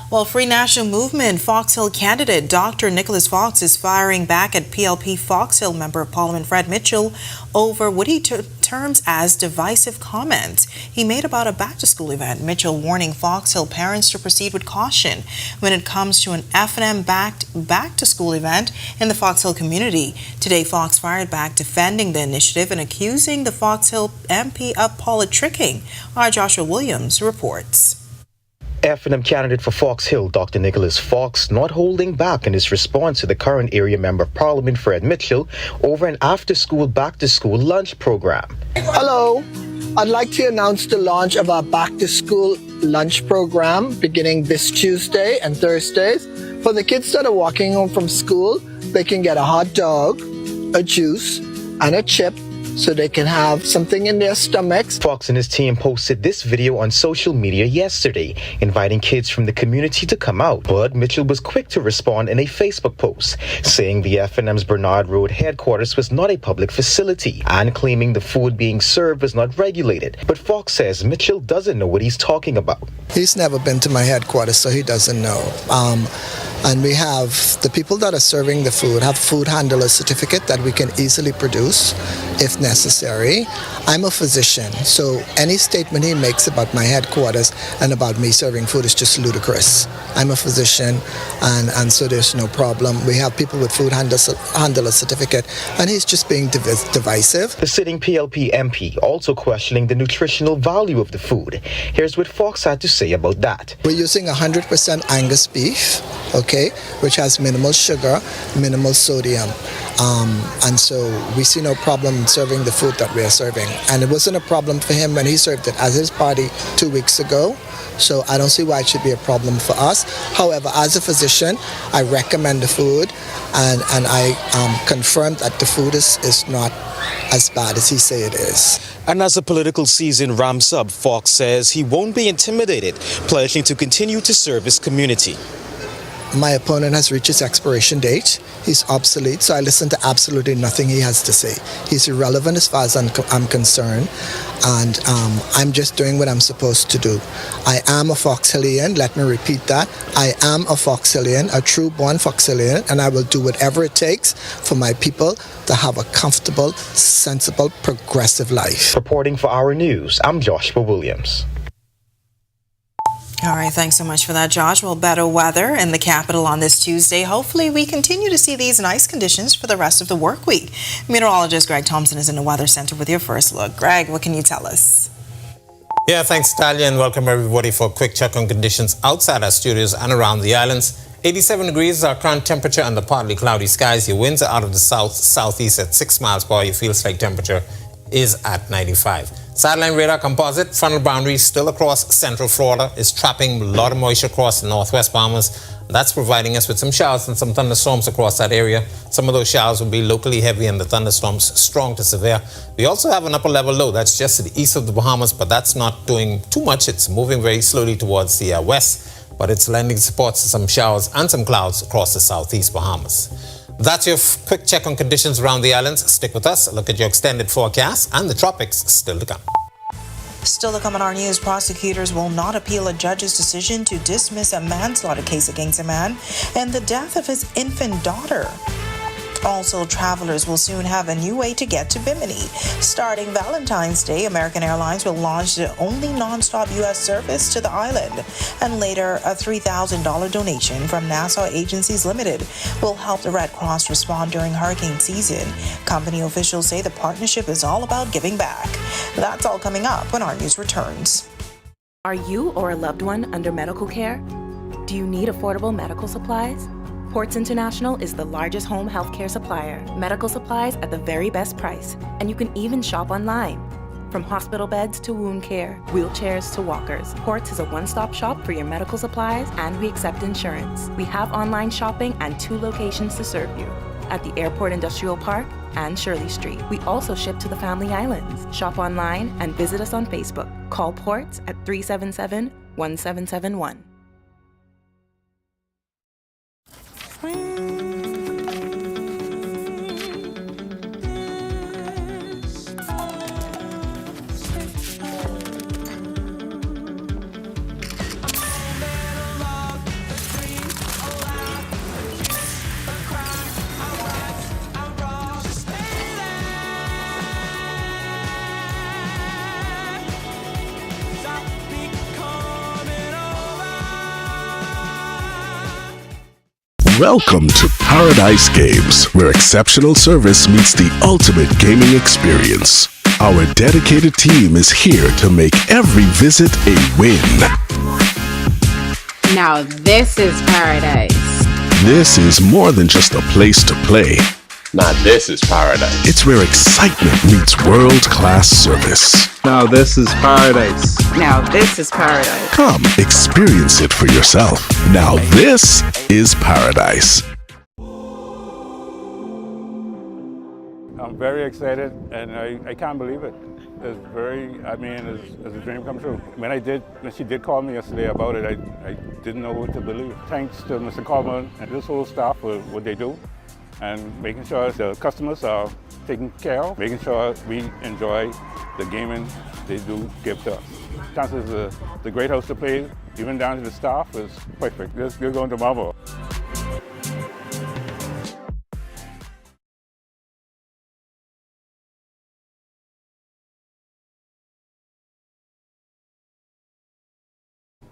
Well, Free National Movement Fox Hill candidate Dr. Nicholas Fox is firing back at PLP Fox Hill Member of Parliament Fred Mitchell over what he terms as divisive comments he made about a back-to-school event. Mitchell warning Fox Hill parents to proceed with caution when it comes to an F&M-backed back-to-school event in the Fox Hill community. Today, Fox fired back defending the initiative and accusing the Fox Hill MP of politicking. Our Joshua Williams reports. F&M candidate for Fox Hill, Dr. Nicholas Fox, not holding back in his response to the current area member of Parliament, Fred Mitchell, over an after-school, back-to-school lunch program. Hello, I'd like to announce the launch of our back-to-school lunch program beginning this Tuesday and Thursdays. For the kids that are walking home from school, they can get a hot dog, a juice, and a chip, so they can have something in their stomachs. Fox and his team posted this video on social media yesterday, inviting kids from the community to come out. But Mitchell was quick to respond in a Facebook post, saying the F&M's Bernard Road headquarters was not a public facility and claiming the food being served was not regulated. But Fox says Mitchell doesn't know what he's talking about. He's never been to my headquarters, so he doesn't know. And we have the people that are serving the food have food handler certificate that we can easily produce if necessary. I'm a physician, so any statement he makes about my headquarters and about me serving food is just ludicrous. I'm a physician, and so there's no problem. We have people with food handler certificate, and he's just being divisive. The sitting PLP MP also questioning the nutritional value of the food. Here's what Fox had to say about that. We're using 100% Angus beef, okay, which has minimal sugar, minimal sodium. And so we see no problem serving the food that we are serving. And it wasn't a problem for him when he served it at his party 2 weeks ago. So I don't see why it should be a problem for us. However, as a physician, I recommend the food, and I confirm that the food is not as bad as he say it is. And as the political season ramps up, Fox says he won't be intimidated, pledging to continue to serve his community. My opponent has reached his expiration date. He's obsolete, so I listen to absolutely nothing he has to say. He's irrelevant as far as I'm concerned, and I'm just doing what I'm supposed to do. I am a Foxhillian, let me repeat that. I am a Foxhillian, a true-born Foxhillian, and I will do whatever it takes for my people to have a comfortable, sensible, progressive life. Reporting for Our News, I'm Joshua Williams. All right, thanks so much for that, Josh. Well, better weather in the capital on this Tuesday. Hopefully, we continue to see these nice conditions for the rest of the work week. Meteorologist Greg Thompson is in the Weather Center with your first look. Greg, what can you tell us? Yeah, thanks, Talia, and welcome everybody for a quick check on conditions outside our studios and around the islands. 87 degrees is our current temperature under partly cloudy skies. Your winds are out of the south-southeast at 6 miles per hour. Your feels like temperature is at 95. Satellite radar composite frontal boundary still across central Florida is trapping a lot of moisture across the northwest Bahamas. That's providing us with some showers and some thunderstorms across that area. Some of those showers will be locally heavy and the thunderstorms strong to severe. We also have an upper level low that's just to the east of the Bahamas, but that's not doing too much. It's moving very slowly towards the west, but it's lending support to some showers and some clouds across the southeast Bahamas. That's your quick check on conditions around the islands. Stick with us, look at your extended forecast, and the tropics still to come. Still to come on our news, prosecutors will not appeal a judge's decision to dismiss a manslaughter case against a man and the death of his infant daughter. Also, travelers will soon have a new way to get to Bimini. Starting Valentine's Day, American Airlines will launch the only nonstop U.S. service to the island. And later, a $3,000 donation from Nassau Agencies Limited will help the Red Cross respond during hurricane season. Company officials say the partnership is all about giving back. That's all coming up when our news returns. Are you or a loved one under medical care? Do you need affordable medical supplies? Ports International is the largest home healthcare supplier. Medical supplies at the very best price. And you can even shop online. From hospital beds to wound care, wheelchairs to walkers, Ports is a one-stop shop for your medical supplies, and we accept insurance. We have online shopping and 2 locations to serve you, at the Airport Industrial Park and Shirley Street. We also ship to the Family Islands. Shop online and visit us on Facebook. Call Ports at 377-1771. Welcome to Paradise Games, where exceptional service meets the ultimate gaming experience. Our dedicated team is here to make every visit a win. Now this is paradise. This is more than just a place to play. Now this is paradise. It's where excitement meets world-class service. Now this is paradise. Now this is paradise. Come, experience it for yourself. Now this is paradise. I'm very excited, and I can't believe it. It's it's a dream come true. When she did call me yesterday about it, I didn't know what to believe. Thanks to Mr. Coleman and this whole staff for what they do, and making sure the customers are taken care of, making sure we enjoy the gaming they do give to us. Chances is the great house to play, even down to the staff, is perfect. You're going to marvel.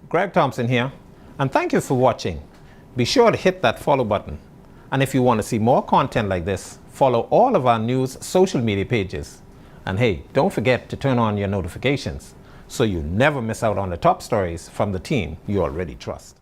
Greg Thompson here, and thank you for watching. Be sure to hit that follow button. And if you want to see more content like this, follow all of our news social media pages. And hey, don't forget to turn on your notifications so you never miss out on the top stories from the team you already trust.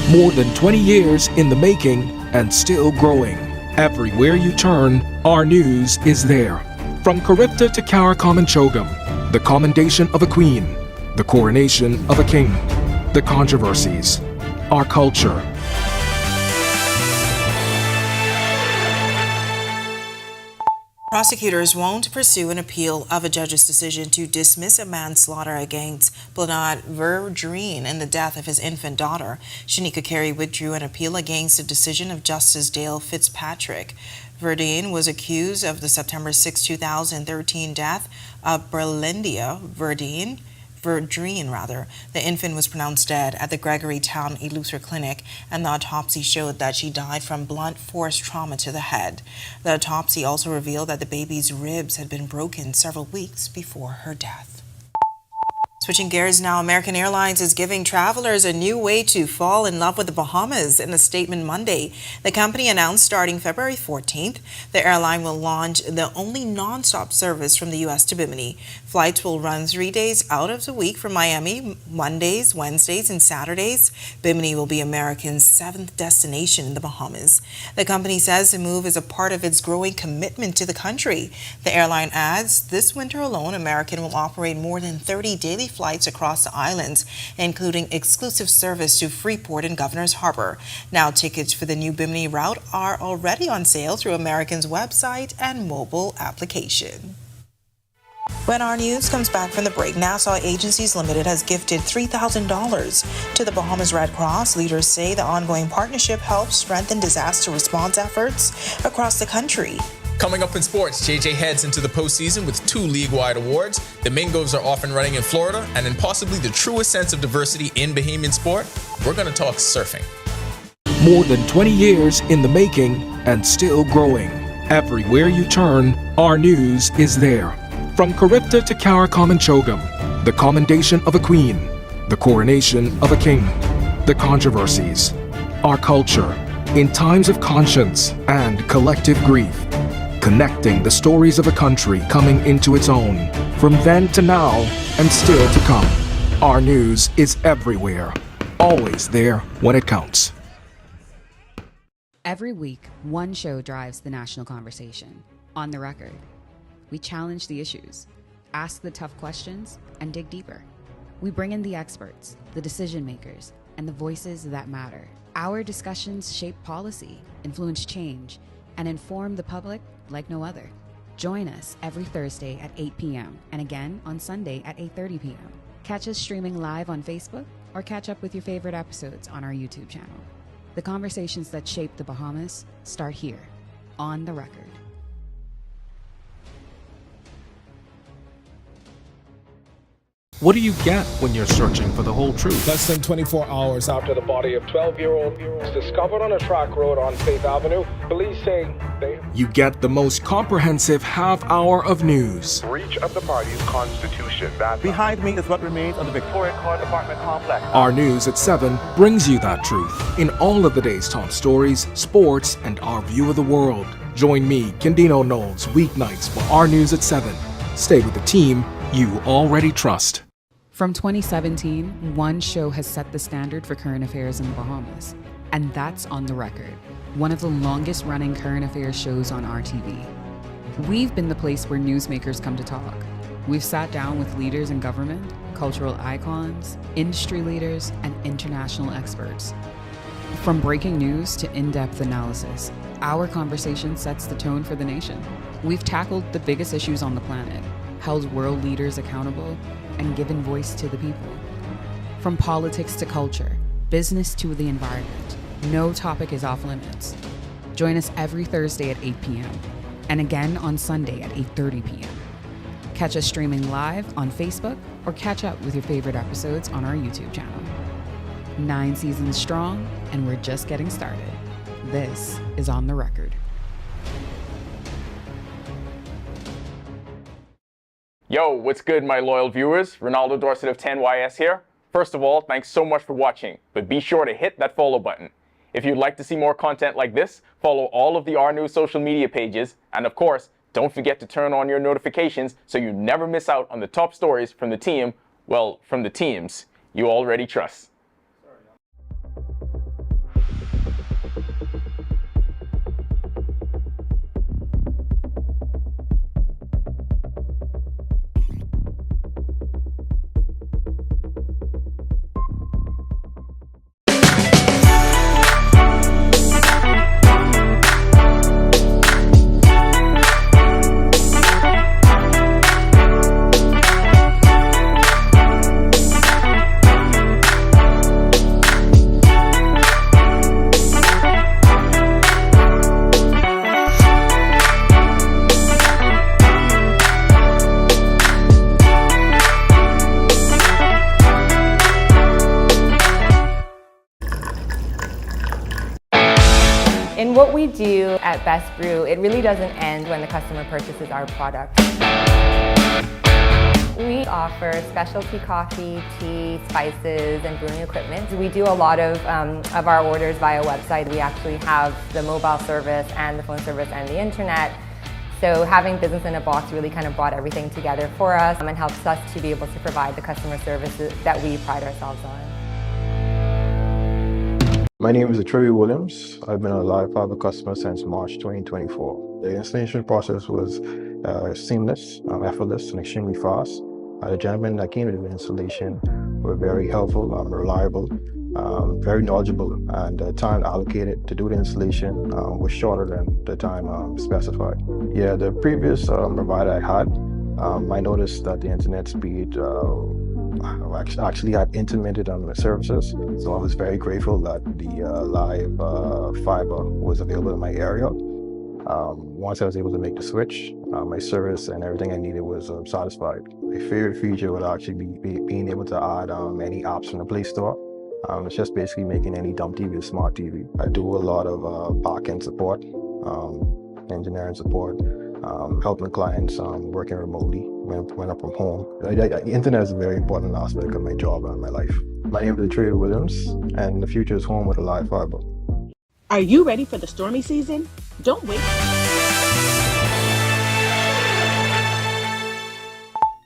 More than 20 years in the making and still growing. Everywhere you turn, our news is there. From Charybdis to Karakomanchogam, the commendation of a queen, the coronation of a king, the controversies, our culture. Prosecutors won't pursue an appeal of a judge's decision to dismiss a manslaughter against Bernard Verdreen in the death of his infant daughter. Shanika Carey withdrew an appeal against the decision of Justice Dale Fitzpatrick. Verdreen was accused of the September 6, 2013 death of Berlindia Verdreen. The infant was pronounced dead at the Gregorytown Eleuthera Clinic, and the autopsy showed that she died from blunt force trauma to the head. The autopsy also revealed that the baby's ribs had been broken several weeks before her death. Switching gears now, American Airlines is giving travelers a new way to fall in love with the Bahamas. In a statement Monday, the company announced starting February 14th, the airline will launch the only non-stop service from the U.S. to Bimini. Flights will run 3 days out of the week from Miami, Mondays, Wednesdays, and Saturdays. Bimini will be Americans' 7th destination in the Bahamas. The company says the move is a part of its growing commitment to the country. The airline adds this winter alone, American will operate more than 30 daily flights across the islands, including exclusive service to Freeport and Governor's Harbor. Now, tickets for the new Bimini route are already on sale through American's website and mobile application. When our news comes back from the break, Nassau Agencies Limited has gifted $3,000 to the Bahamas Red Cross. Leaders say the ongoing partnership helps strengthen disaster response efforts across the country. Coming up in sports, JJ heads into the postseason with 2 league-wide awards. The Mingos are off and running in Florida, and in possibly the truest sense of diversity in Bahamian sport, we're going to talk surfing. More than 20 years in the making and still growing. Everywhere you turn, our news is there. From Charybdis to Karakomanchogam, the commendation of a queen, the coronation of a king, the controversies, our culture, in times of conscience and collective grief, connecting the stories of a country coming into its own, from then to now and still to come. Our news is everywhere, always there when it counts. Every week, one show drives the national conversation. On the Record. We challenge the issues, ask the tough questions, and dig deeper. We bring in the experts, the decision makers, and the voices that matter. Our discussions shape policy, influence change, and inform the public like no other. Join us every Thursday at 8 p.m. and again on Sunday at 8:30 p.m. Catch us streaming live on Facebook or catch up with your favorite episodes on our YouTube channel. The conversations that shape the Bahamas start here, on the Record. What do you get when you're searching for the whole truth? Less than 24 hours after the body of 12-year-old was discovered on a track road on Faith Avenue, police say they... You get the most comprehensive half hour of news. Breach of the party's constitution. Behind me is what remains of the Victoria Court Apartment Complex. Our news at 7 brings you that truth in all of the day's top stories, sports, and our view of the world. Join me, Kendino Knowles, weeknights for Our News at 7. Stay with the team you already trust. From 2017, one show has set the standard for current affairs in the Bahamas, and that's On the Record, one of the longest running current affairs shows on RTV. We've been the place where newsmakers come to talk. We've sat down with leaders in government, cultural icons, industry leaders, and international experts. From breaking news to in-depth analysis, our conversation sets the tone for the nation. We've tackled the biggest issues on the planet, held world leaders accountable, and given voice to the people. From politics to culture, business to the environment, no topic is off limits. Join us every Thursday at 8 p.m. and again on Sunday at 8:30 p.m. Catch us streaming live on Facebook or catch up with your favorite episodes on our YouTube channel. 9 seasons strong, and we're just getting started. This is On the Record. Yo, what's good, my loyal viewers? Ronaldo Dorset of 10YS here. First of all, thanks so much for watching, but be sure to hit that follow button. If you'd like to see more content like this, follow all of the R News social media pages, and of course, don't forget to turn on your notifications so you never miss out on the top stories from the team, well, from the teams you already trust. In what we do at Best Brew, it really doesn't end when the customer purchases our product. We offer specialty coffee, tea, spices, and brewing equipment. We do a lot of our orders via website. We actually have the mobile service and the phone service and the internet. So having business in a box really kind of brought everything together for us and helps us to be able to provide the customer services that we pride ourselves on. My name is Trevor Williams. I've been a live fiber customer since March 2024. The installation process was seamless, effortless, and extremely fast. The gentlemen that came to the installation were very helpful, reliable, very knowledgeable, and the time allocated to do the installation was shorter than the time specified. Yeah, the previous provider I had, I noticed that the internet speed actually had intermittent on the services, so I was very grateful that the live fiber was available in my area. Once I was able to make the switch, my service and everything I needed was satisfied. My favorite feature would actually be being able to add any apps from the Play Store. It's just basically making any dumb TV a smart TV. I do a lot of back-end support, engineering support, helping clients working remotely when I'm from home. The internet is a very important aspect of my job and my life. My name is Trey Williams, and the future is home with a live fiber. Are you ready for the stormy season? Don't wait.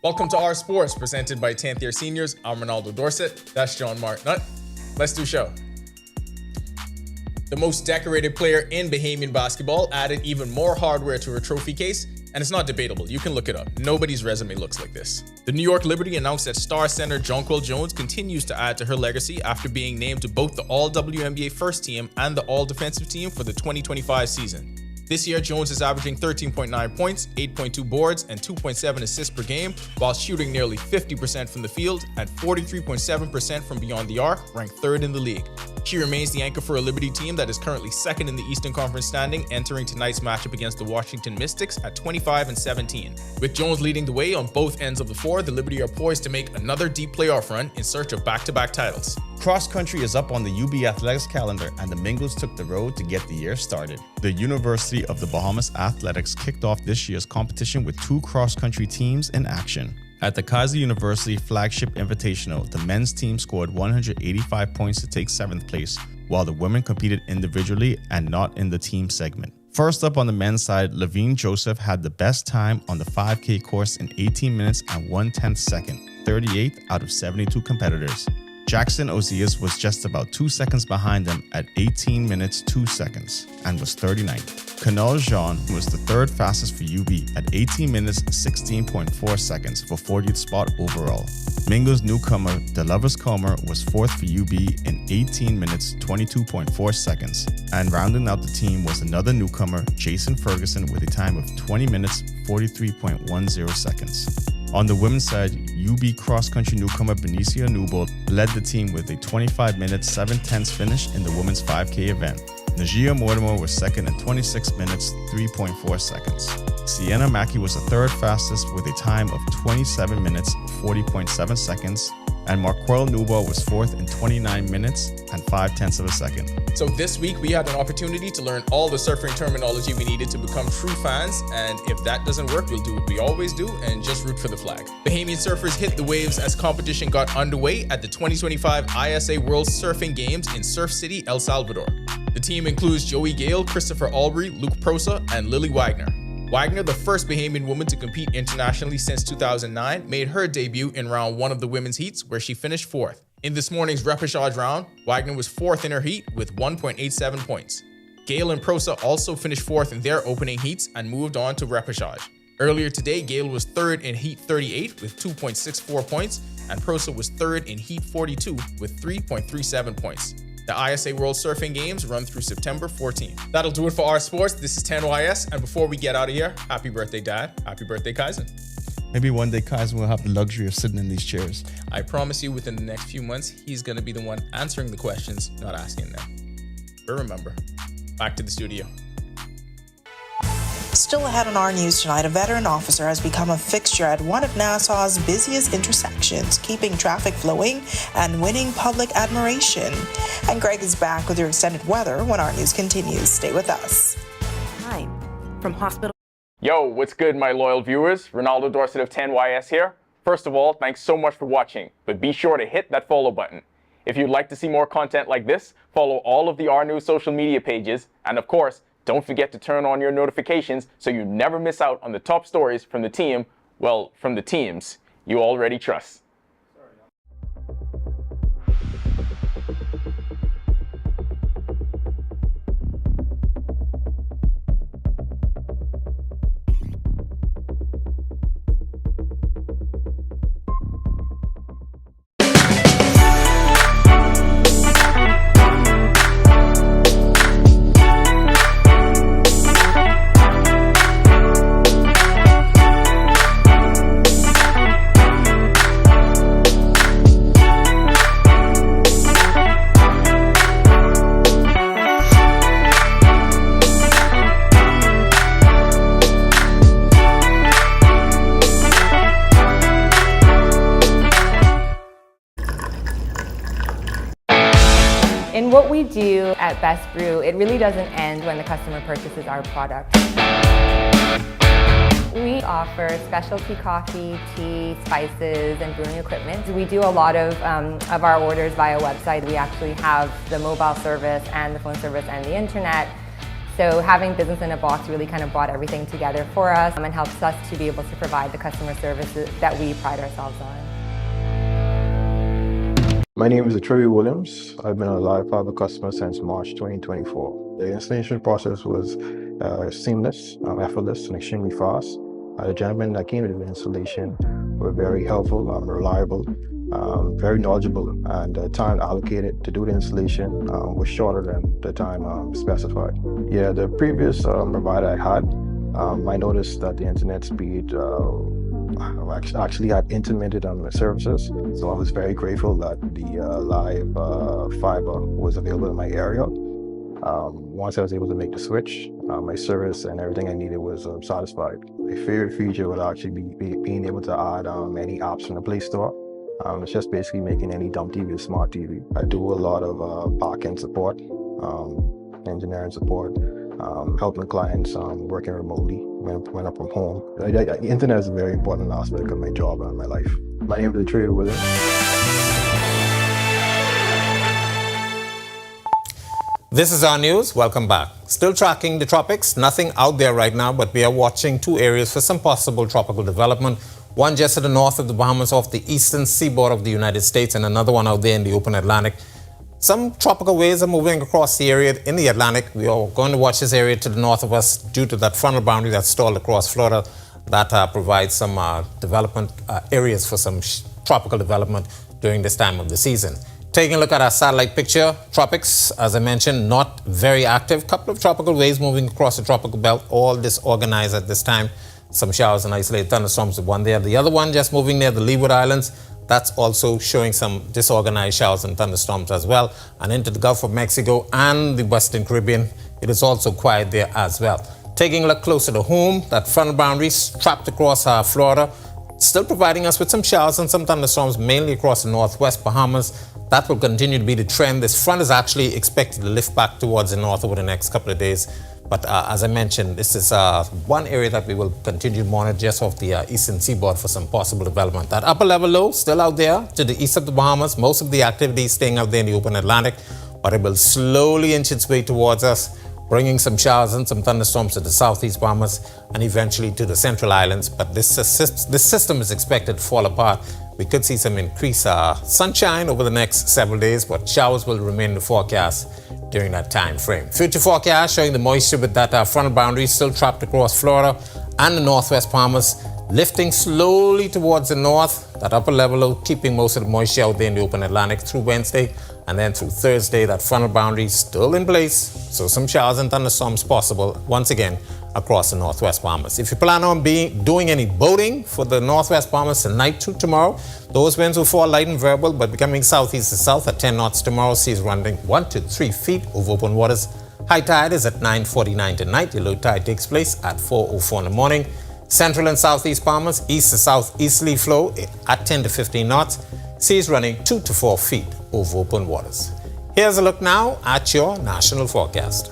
Welcome to Our Sports, presented by 10th Year Seniors. I'm Ronaldo Dorset. That's John Martinut. Let's do show. The most decorated player in Bahamian basketball added even more hardware to her trophy case, and it's not debatable. You can look it up. Nobody's resume looks like this. The New York Liberty announced that star center Jonquel Jones continues to add to her legacy after being named to both the All-WNBA First Team and the All-Defensive Team for the 2025 season. This year, Jones is averaging 13.9 points, 8.2 boards, and 2.7 assists per game, while shooting nearly 50% from the field and 43.7% from beyond the arc, ranked third in the league. She remains the anchor for a Liberty team that is currently second in the Eastern Conference standing, entering tonight's matchup against the Washington Mystics at 25-17. With Jones leading the way on both ends of the floor, the Liberty are poised to make another deep playoff run in search of back-to-back titles. Cross country is up on the UB Athletics calendar, and the Mingos took the road to get the year started. The University of the Bahamas Athletics kicked off this year's competition with 2 cross-country teams in action. At the Kaiser University Flagship Invitational, the men's team scored 185 points to take 7th place, while the women competed individually and not in the team segment. First up on the men's side, Levine Joseph had the best time on the 5K course in 18 minutes and 1/10 second, 38th out of 72 competitors. Jackson Ozias was just about 2 seconds behind them at 18 minutes 2 seconds and was 39th. Kanal Jean was the third fastest for UB at 18 minutes 16.4 seconds for 40th spot overall. Mingo's newcomer Delovas Comer was 4th for UB in 18 minutes 22.4 seconds, and rounding out the team was another newcomer, Jason Ferguson, with a time of 20 minutes 43.10 seconds. On the women's side, UB cross-country newcomer Benicia Newbold led the team with a 25-minute 7/10 finish in the women's 5K event. Najia Mortimer was second at 26 minutes 3.4 seconds. Sienna Mackey was the third fastest with a time of 27 minutes 40.7 seconds, and Marquel Newbold was 4th in 29 minutes and 0.5 of a second. So this week we had an opportunity to learn all the surfing terminology we needed to become true fans, and if that doesn't work, we'll do what we always do and just root for the flag. Bahamian surfers hit the waves as competition got underway at the 2025 ISA World Surfing Games in Surf City, El Salvador. The team includes Joey Gale, Christopher Albury, Luke Prosa, and Lily Wagner. Wagner, the first Bahamian woman to compete internationally since 2009, made her debut in round 1 of the women's heats, where she finished 4th. In this morning's repechage round, Wagner was 4th in her heat with 1.87 points. Gale and Prosa also finished 4th in their opening heats and moved on to repechage. Earlier today, Gale was 3rd in heat 38 with 2.64 points, and Prosa was 3rd in heat 42 with 3.37 points. The ISA World Surfing Games run through September 14th. That'll do it for Our Sports. This is 10YS, and before we get out of here, happy birthday, Dad. Happy birthday, Kaizen. Maybe one day Kaizen will have the luxury of sitting in these chairs. I promise you, within the next few months, he's going to be the one answering the questions, not asking them. But remember, back to the studio. Still ahead on our news tonight, a veteran officer has become a fixture at one of Nassau's busiest intersections, keeping traffic flowing and winning public admiration. And Greg is back with your extended weather when our news continues. Stay with us. Time from hospital. Yo, what's good, my loyal viewers? Ronaldo Dorset of 10YS here. First of all, thanks so much for watching, but be sure to hit that follow button. If you'd like to see more content like this, follow all of the R News social media pages, and of course, don't forget to turn on your notifications so you never miss out on the top stories from the team, well, from the teams you already trust. In what we do at Best Brew, it really doesn't end when the customer purchases our product. We offer specialty coffee, tea, spices, and brewing equipment. We do a lot of our orders via website. We actually have the mobile service and the phone service and the internet. So having business in a box really kind of brought everything together for us and helps us to be able to provide the customer services that we pride ourselves on. My name is Troy Williams. I've been a live fiber customer since March 2024. The installation process was seamless, effortless, and extremely fast. The gentlemen that came to the installation were very helpful, reliable, very knowledgeable, and the time allocated to do the installation was shorter than the time specified. Yeah, the previous provider I had, I noticed that the internet speed actually had intermittent services, so I was very grateful that the live fiber was available in my area. Once I was able to make the switch, my service and everything I needed was satisfied. My favorite feature would actually be being able to add any apps from the Play Store. It's just basically making any dumb TV a smart TV. I do a lot of back-end support, engineering support, helping clients working remotely when I'm from home. The internet is a very important aspect of my job and my life. My name is Troy Williams. This is our news. Welcome back. Still tracking the tropics. Nothing out there right now, but we are watching two areas for some possible tropical development. One just to the north of the Bahamas off the eastern seaboard of the United States, and another one out there in the open Atlantic. Some tropical waves are moving across the area in the Atlantic. We are going to watch this area to the north of us due to that frontal boundary that's stalled across Florida that provides some development areas for some tropical development during this time of the season. Taking a look at our satellite picture, tropics, as I mentioned, not very active. Couple of tropical waves moving across the tropical belt, all disorganized at this time. Some showers and isolated thunderstorms, one there. The other one just moving near the Leeward Islands. That's also showing some disorganized showers and thunderstorms as well. And into the Gulf of Mexico and the Western Caribbean, it is also quiet there as well. Taking a look closer to home, that frontal boundary trapped across Florida, still providing us with some showers and some thunderstorms, mainly across the northwest Bahamas. That will continue to be the trend. This front is actually expected to lift back towards the north over the next couple of days. But as I mentioned, this is one area that we will continue to monitor just off the eastern seaboard for some possible development. That upper level low still out there to the east of the Bahamas. Most of the activity is staying out there in the open Atlantic, but it will slowly inch its way towards us, bringing some showers and some thunderstorms to the southeast Bahamas and eventually to the central islands. But this system is expected to fall apart. We could see some increased sunshine over the next several days, but showers will remain in the forecast during that time frame. Future forecast showing the moisture with that frontal boundary still trapped across Florida and the northwest Bahamas, lifting slowly towards the north. That upper level low keeping most of the moisture out there in the open Atlantic through Wednesday, and then through Thursday, that frontal boundary still in place. So some showers and thunderstorms possible once again across the northwest Bahamas. If you plan on doing any boating for the northwest Bahamas tonight to tomorrow, those winds will fall light and variable, but becoming southeast to south at 10 knots tomorrow. Seas running 1 to 3 feet over open waters. High tide is at 9:49 tonight. The low tide takes place at 4:04 in the morning. Central and southeast Bahamas, east to southeasterly flow at 10 to 15 knots. Seas running 2 to 4 feet over open waters. Here's a look now at your national forecast.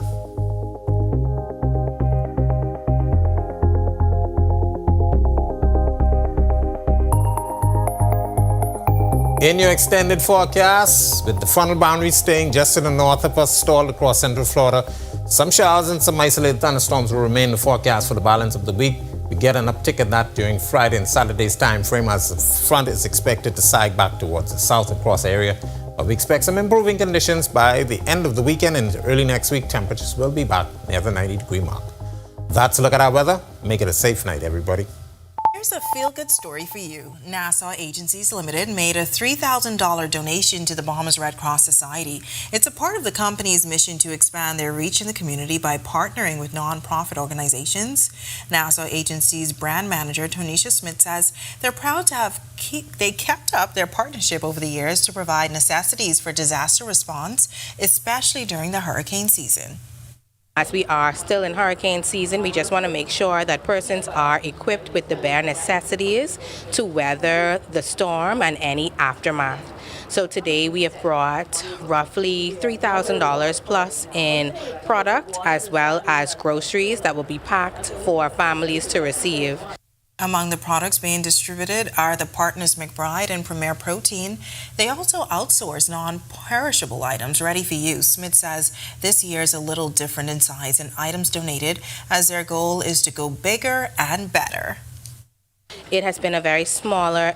In your extended forecast, with the frontal boundary staying just to the north of us, stalled across central Florida, some showers and some isolated thunderstorms will remain in the forecast for the balance of the week. We get an uptick in that during Friday and Saturday's time frame as the front is expected to sag back towards the south across the area. But we expect some improving conditions by the end of the weekend and early next week. Temperatures will be back near the 90-degree mark. That's a look at our weather. Make it a safe night, everybody. Here's a feel-good story for you. Nassau Agencies Limited made a $3,000 donation to the Bahamas Red Cross Society. It's a part of the company's mission to expand their reach in the community by partnering with non-profit organizations. Nassau Agencies brand manager Tonisha Smith says they're proud to have kept up their partnership over the years to provide necessities for disaster response, especially during the hurricane season. As we are still in hurricane season, we just want to make sure that persons are equipped with the bare necessities to weather the storm and any aftermath. So today we have brought roughly $3,000 plus in product as well as groceries that will be packed for families to receive. Among the products being distributed are the Partners McBride and Premier Protein. They also outsource non-perishable items ready for use. Smith says this year is a little different in size and items donated, as their goal is to go bigger and better. It has been a smaller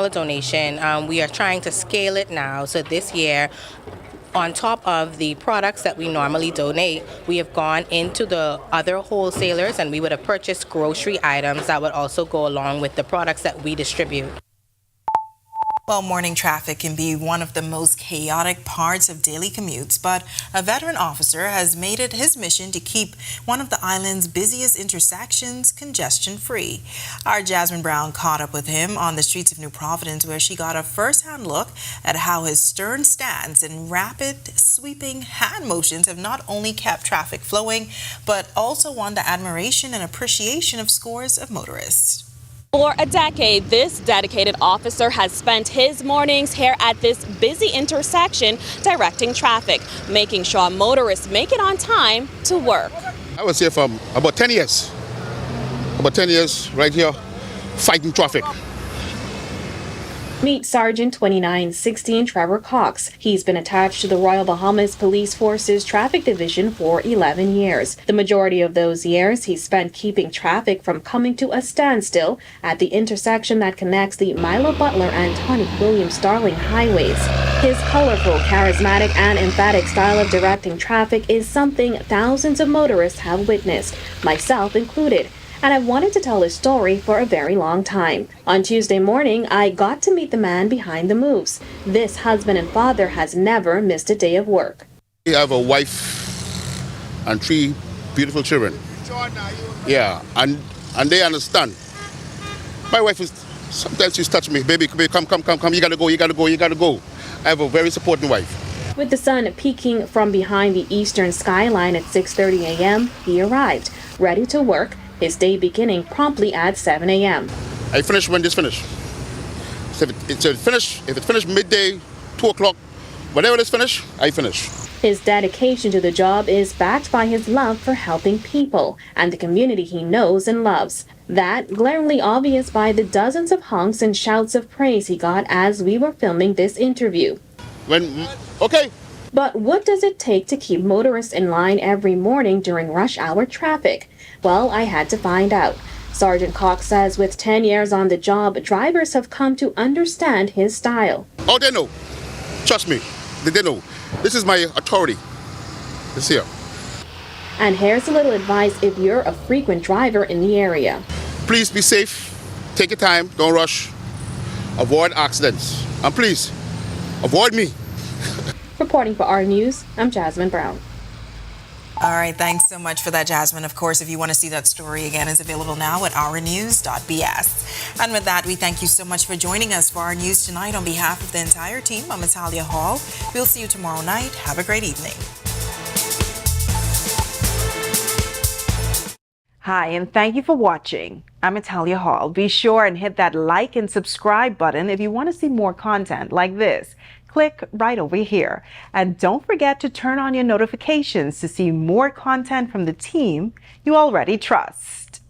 donation. We are trying to scale it now. So this year, on top of the products that we normally donate, we have gone into the other wholesalers and we would have purchased grocery items that would also go along with the products that we distribute. Well, morning traffic can be one of the most chaotic parts of daily commutes, but a veteran officer has made it his mission to keep one of the island's busiest intersections congestion-free. Our Jasmine Brown caught up with him on the streets of New Providence, where she got a first-hand look at how his stern stance and rapid, sweeping hand motions have not only kept traffic flowing, but also won the admiration and appreciation of scores of motorists. For a decade, this dedicated officer has spent his mornings here at this busy intersection directing traffic, making sure motorists make it on time to work. I was here for about 10 years. About 10 years right here fighting traffic. Meet Sergeant 2916 Trevor Cox. He's been attached to the Royal Bahamas Police Force's Traffic Division for 11 years. The majority of those years he spent keeping traffic from coming to a standstill at the intersection that connects the Milo Butler and Tony Williams Starling highways. His colorful, charismatic, and emphatic style of directing traffic is something thousands of motorists have witnessed, myself included. And I've wanted to tell his story for a very long time. On Tuesday morning, I got to meet the man behind the moves. This husband and father has never missed a day of work. I have a wife and 3 beautiful children. Yeah, and they understand. My wife is, sometimes she's touching me, baby, come, you gotta go. I have a very supporting wife. With the sun peeking from behind the eastern skyline at 6:30 a.m., he arrived, ready to work, his day beginning promptly at 7 a.m. I finish when this finish. So if it finish midday, 2 o'clock, whenever it's finished, I finish. His dedication to the job is backed by his love for helping people and the community he knows and loves. That glaringly obvious by the dozens of honks and shouts of praise he got as we were filming this interview. Okay. But what does it take to keep motorists in line every morning during rush hour traffic? Well, I had to find out. Sergeant Cox says with 10 years on the job, drivers have come to understand his style. Oh, they know. Trust me. They know. This is my authority. It's here. And here's a little advice if you're a frequent driver in the area. Please be safe. Take your time. Don't rush. Avoid accidents. And please, avoid me. Reporting for our News, I'm Jasmine Brown. All right, thanks so much for that, Jasmine. Of course, if you want to see that story again, it's available now at ournews.bs. And with that, we thank you so much for joining us for our news tonight. On behalf of the entire team, I'm Natalia Hall. We'll see you tomorrow night. Have a great evening. Hi, and thank you for watching. I'm Natalia Hall. Be sure and hit that like and subscribe button if you want to see more content like this. Click right over here. And don't forget to turn on your notifications to see more content from the team you already trust.